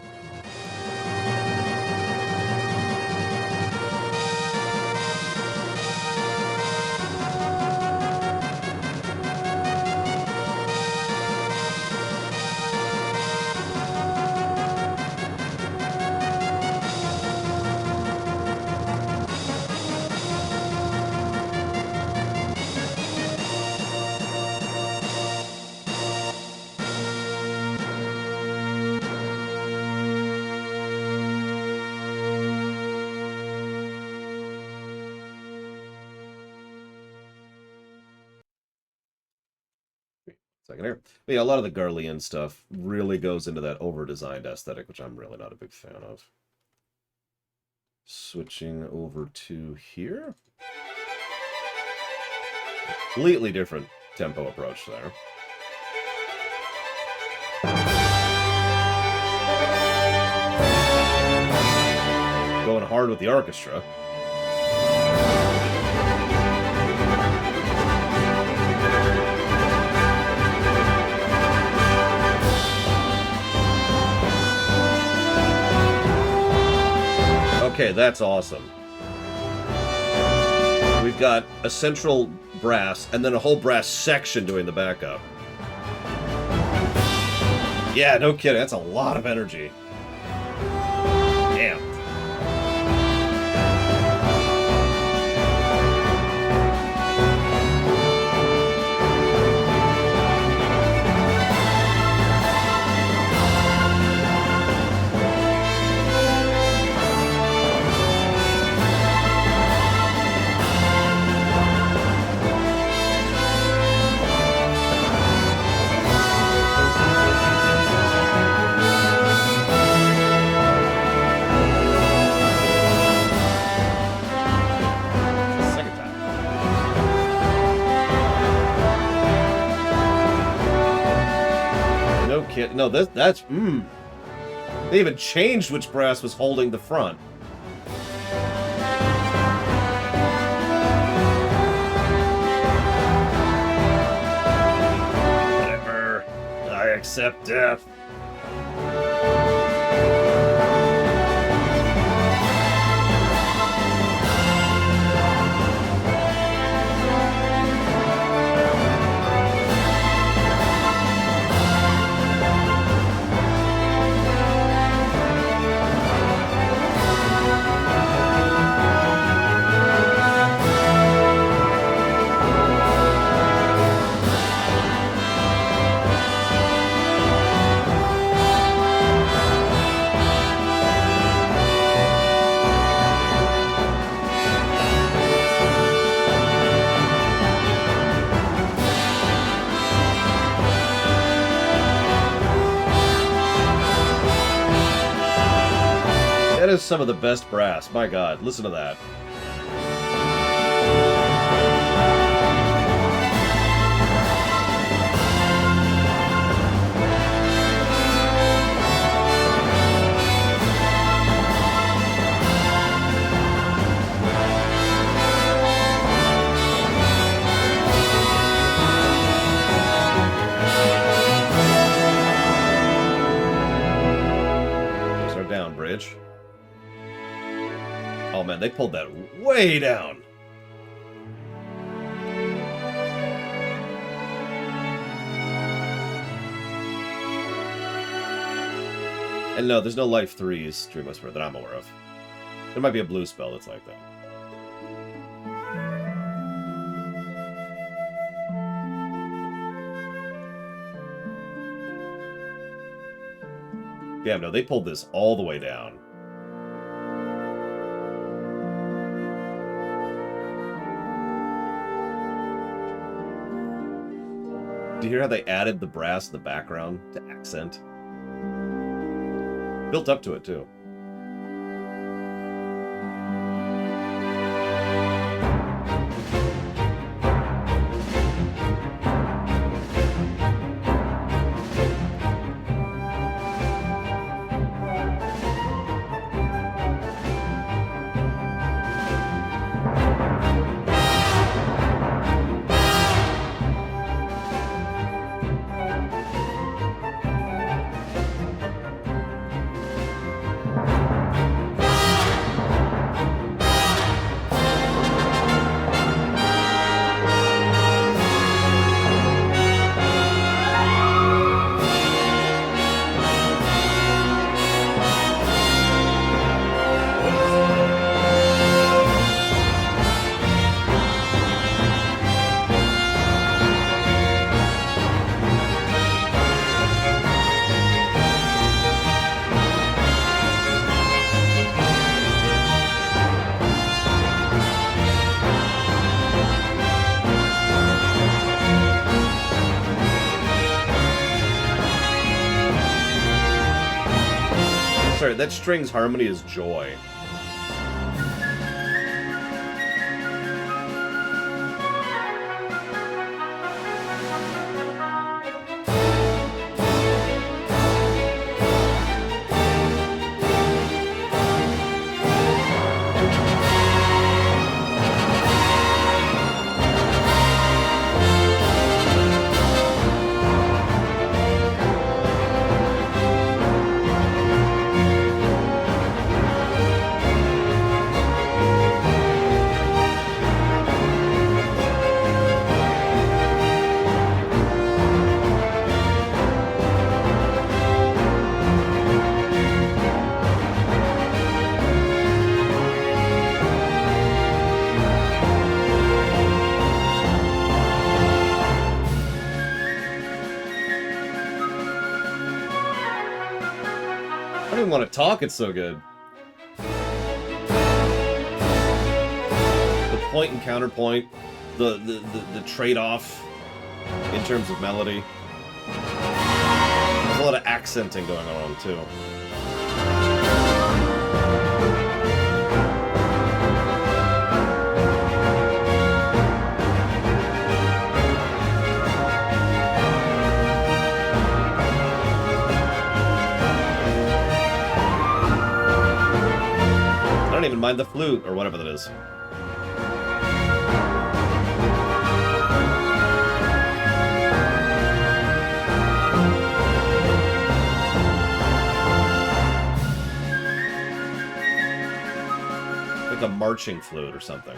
Second here. But yeah, a lot of the Garlean stuff really goes into that over-designed aesthetic, which I'm really not a big fan of. Switching over to here. Completely different tempo approach there. Going hard with the orchestra. Okay, that's awesome. We've got a central brass, and then a whole brass section doing the backup. Yeah, no kidding, that's a lot of energy. Damn. No, that's They even changed which brass was holding the front. Whatever. I accept death. just some of the best brass. My God, listen to that. There's our down bridge. Oh man, they pulled that way down. And no, there's no Life 3's Dream Whisperer that I'm aware of. There might be a blue spell that's like that. Yeah, no, they pulled this all the way down. Do you hear how they added the brass in the background to accent? Built up to it, too. Sorry, that string's harmony is joy. I don't even want to talk, it's so good. The point and counterpoint, the trade-off in terms of melody. There's a lot of accenting going on, too. I don't even mind the flute, or whatever that is. Like a marching flute or something.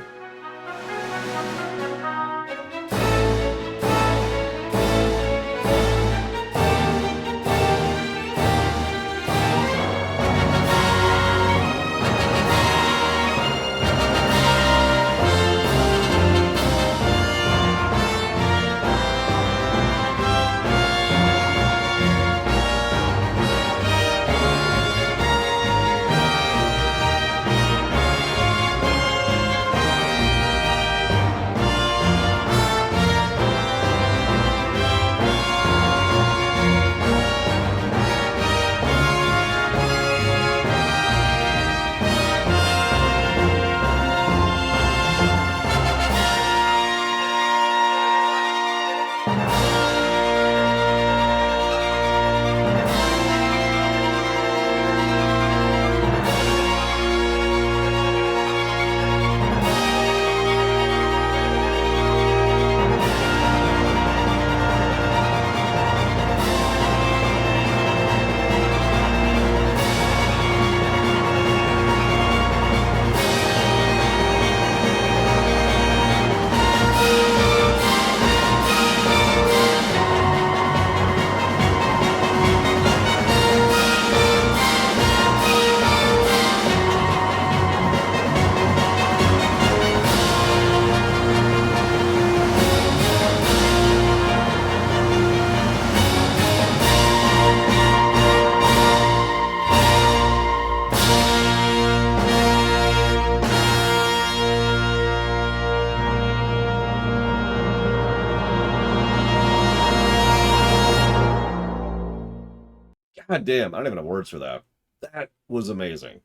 God damn, I don't even have words for that. That was amazing.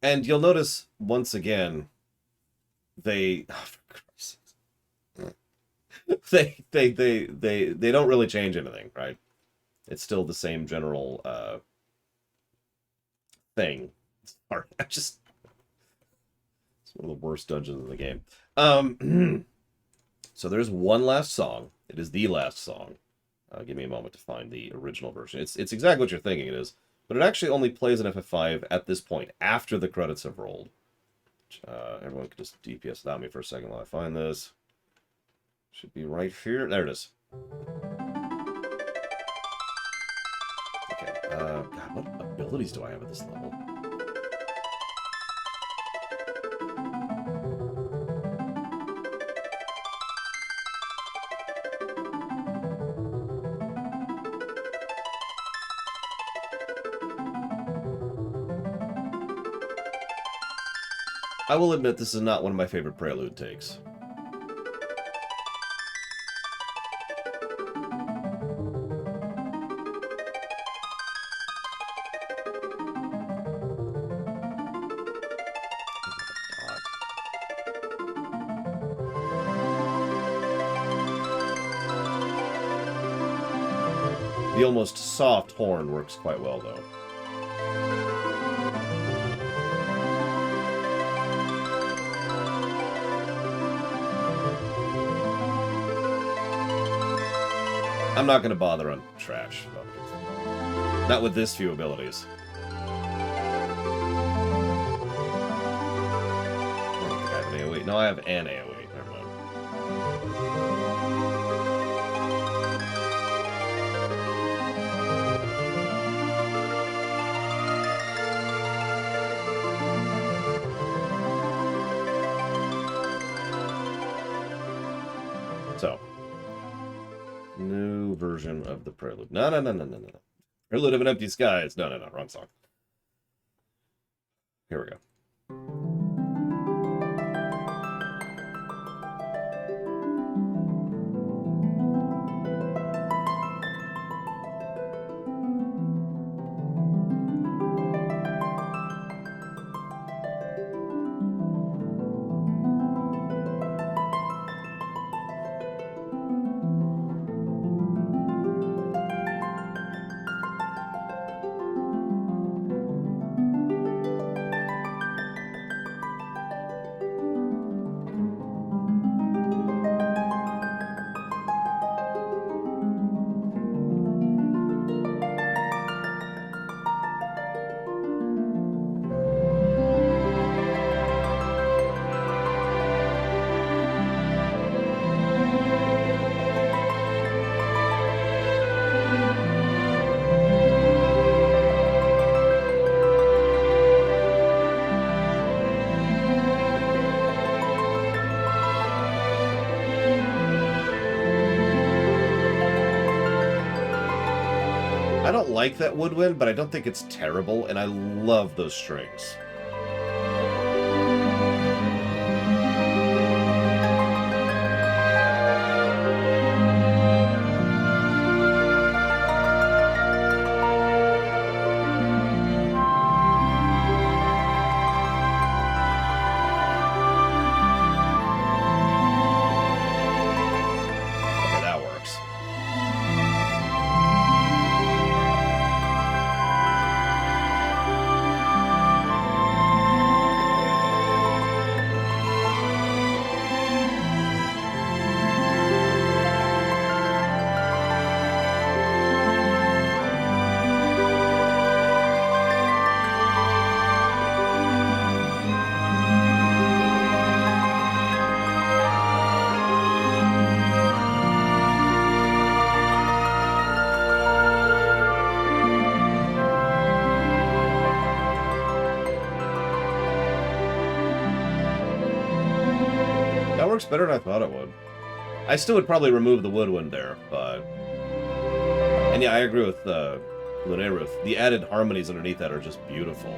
And you'll notice once again, they they don't really change anything, right? It's still the same general thing. Sorry, it's one of the worst dungeons in the game. So there's one last song. It is the last song. Give me a moment to find the original version. It's exactly what you're thinking it is, but it actually only plays in FF5 at this point, after the credits have rolled. Everyone can just DPS without me for a second while I find this. Should be right here. There it is. Okay. God, what abilities do I have at this level? I will admit this is not one of my favorite prelude takes. The almost soft horn works quite well, though. I'm not going to bother on trash. Not with this few abilities. I don't think I have an AoE. No, I have an AoE. Never mind. So, new version of the prelude. No. Prelude of an Empty Skies. No, wrong song. Here we go. I don't like that woodwind, but I don't think it's terrible, and I love those strings. Okay, that works. That works better than I thought it would. I still would probably remove the woodwind there, but... And yeah, I agree with Loreweek. The added harmonies underneath that are just beautiful.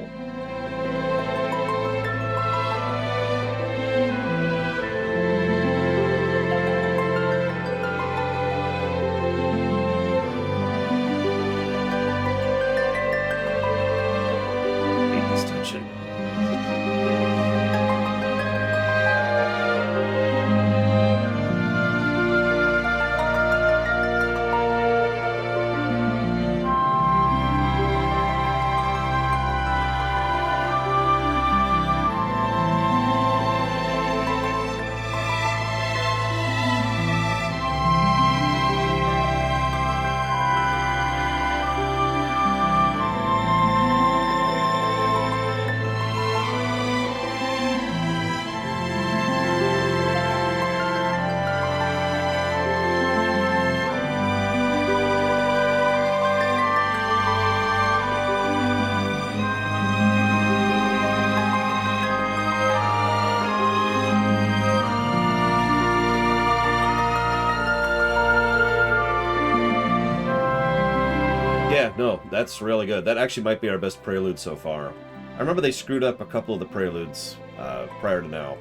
Yeah, no, that's really good. That actually might be our best prelude so far. I remember they screwed up a couple of the preludes prior to now.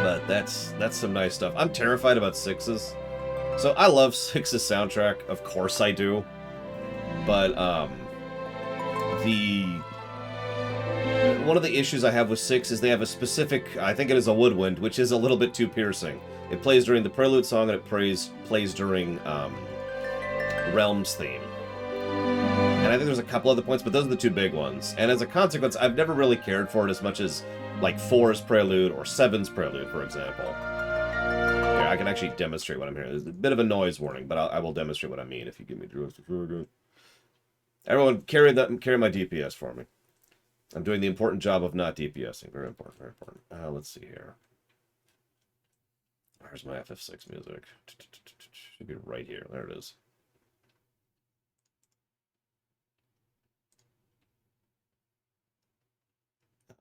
But that's some nice stuff. I'm terrified about 6's. So I love 6's soundtrack, of course I do. But one of the issues I have with 6 is they have a specific, I think it is a woodwind, which is a little bit too piercing. It plays during the prelude song and it plays during Realm's theme. And I think there's a couple other points, but those are the two big ones. And as a consequence, I've never really cared for it as much as like 4's prelude or 7's prelude, for example. Here, I can actually demonstrate what I'm hearing. There's a bit of a noise warning, but I will demonstrate what I mean if you give me the... Everyone, carry my DPS for me. I'm doing the important job of not DPSing. Very important, very important. Let's see here. Where's my FF6 music? Should be right here. There it is.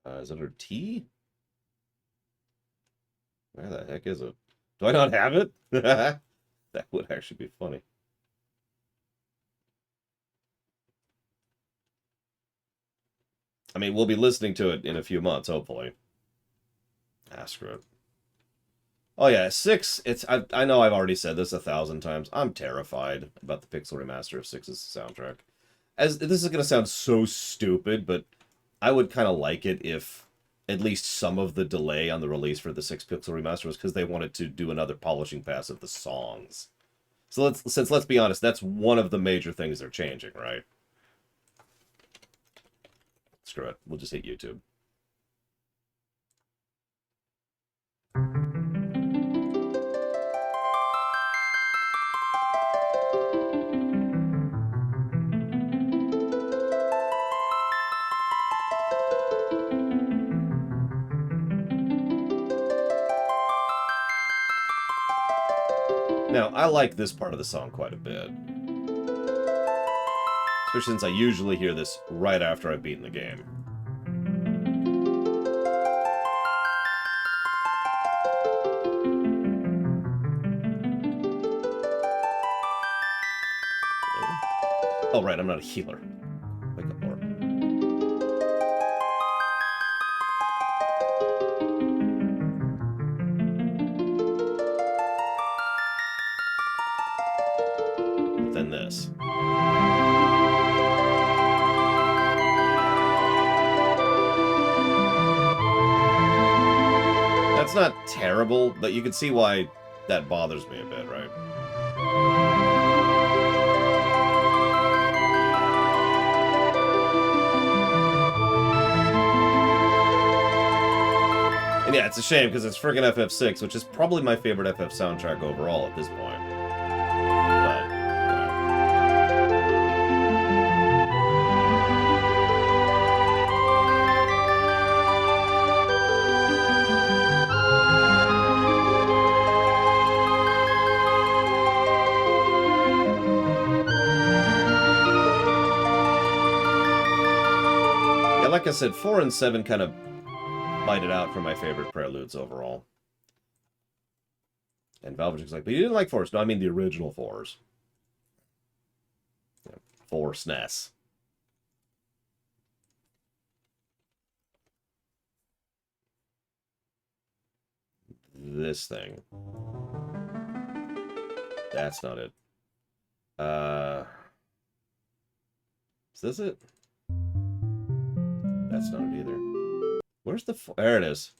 Is it a T? Where the heck is it? Do I not have it? That would actually be funny. I mean, we'll be listening to it in a few months, hopefully. Ah, screw it. Oh yeah, 6, I know I've already said this 1,000 times. I'm terrified about the pixel remaster of 6's soundtrack. This is going to sound so stupid, but I would kind of like it if at least some of the delay on the release for the 6 pixel remaster was because they wanted to do another polishing pass of the songs. So let's be honest, that's one of the major things they're changing, right? Screw it. We'll just hit YouTube. Now, I like this part of the song quite a bit. Especially since I usually hear this right after I've beaten the game. Oh, right, I'm not a healer. Wake up, Lord. But then this. That's not terrible, but you can see why that bothers me a bit, right? And yeah, it's a shame because it's friggin' FF6, which is probably my favorite FF soundtrack overall at this point. But, yeah, like I said, 4 and 7 kind of fight it out for my favorite preludes overall. And Valvagic's like, but you didn't like 4s. No, I mean the original 4s. Yeah, 4 SNES. This thing. That's not it. Is this it? That's not it either. Where's the... There it is.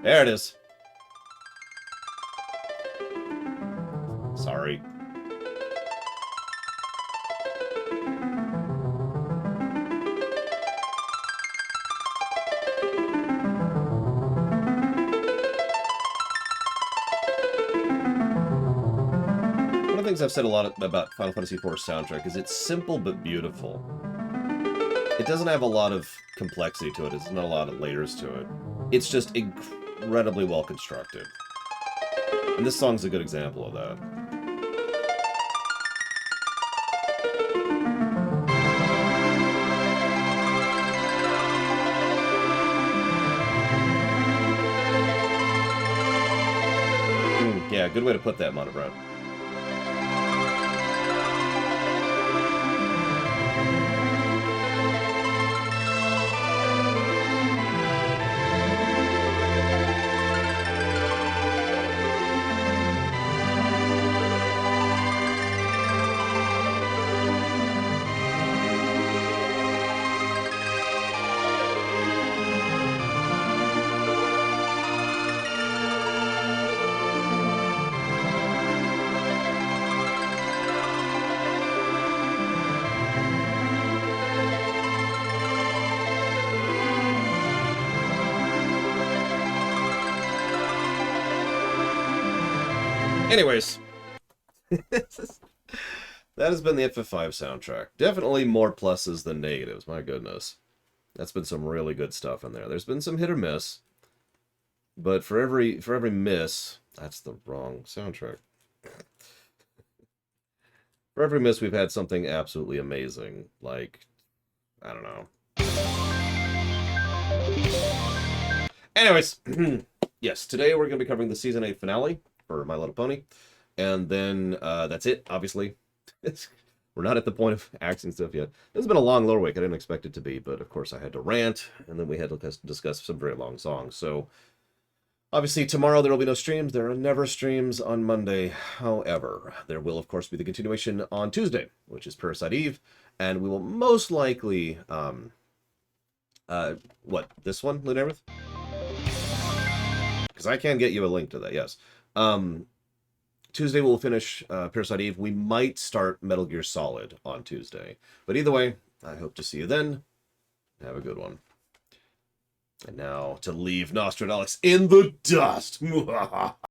There it is. Sorry. One of the things I've said a lot about Final Fantasy IV's soundtrack is it's simple but beautiful. It doesn't have a lot of complexity to it. It's not a lot of layers to it. It's just incredibly well constructed. And this song's a good example of that. Yeah, good way to put that, Monobrown. Anyways, that has been the FF5 soundtrack. Definitely more pluses than negatives, my goodness. That's been some really good stuff in there. There's been some hit or miss, but for every miss, that's the wrong soundtrack. For every miss, we've had something absolutely amazing. Like, I don't know. Anyways, yes, today we're going to be covering the Season 8 finale for My Little Pony. And then that's it, obviously. We're not at the point of axing stuff yet. This has been a long Loreweek. I didn't expect it to be, but of course I had to rant, and then we had to discuss some very long songs. So, obviously, tomorrow there will be no streams. There are never streams on Monday. However, there will, of course, be the continuation on Tuesday, which is Parasite Eve, and we will most likely, what, this one, Lunareth? Because I can get you a link to that, yes. Tuesday we'll finish Parasite Eve. We might start Metal Gear Solid on Tuesday. But either way, I hope to see you then. Have a good one. And now to leave Nostradamus in the dust.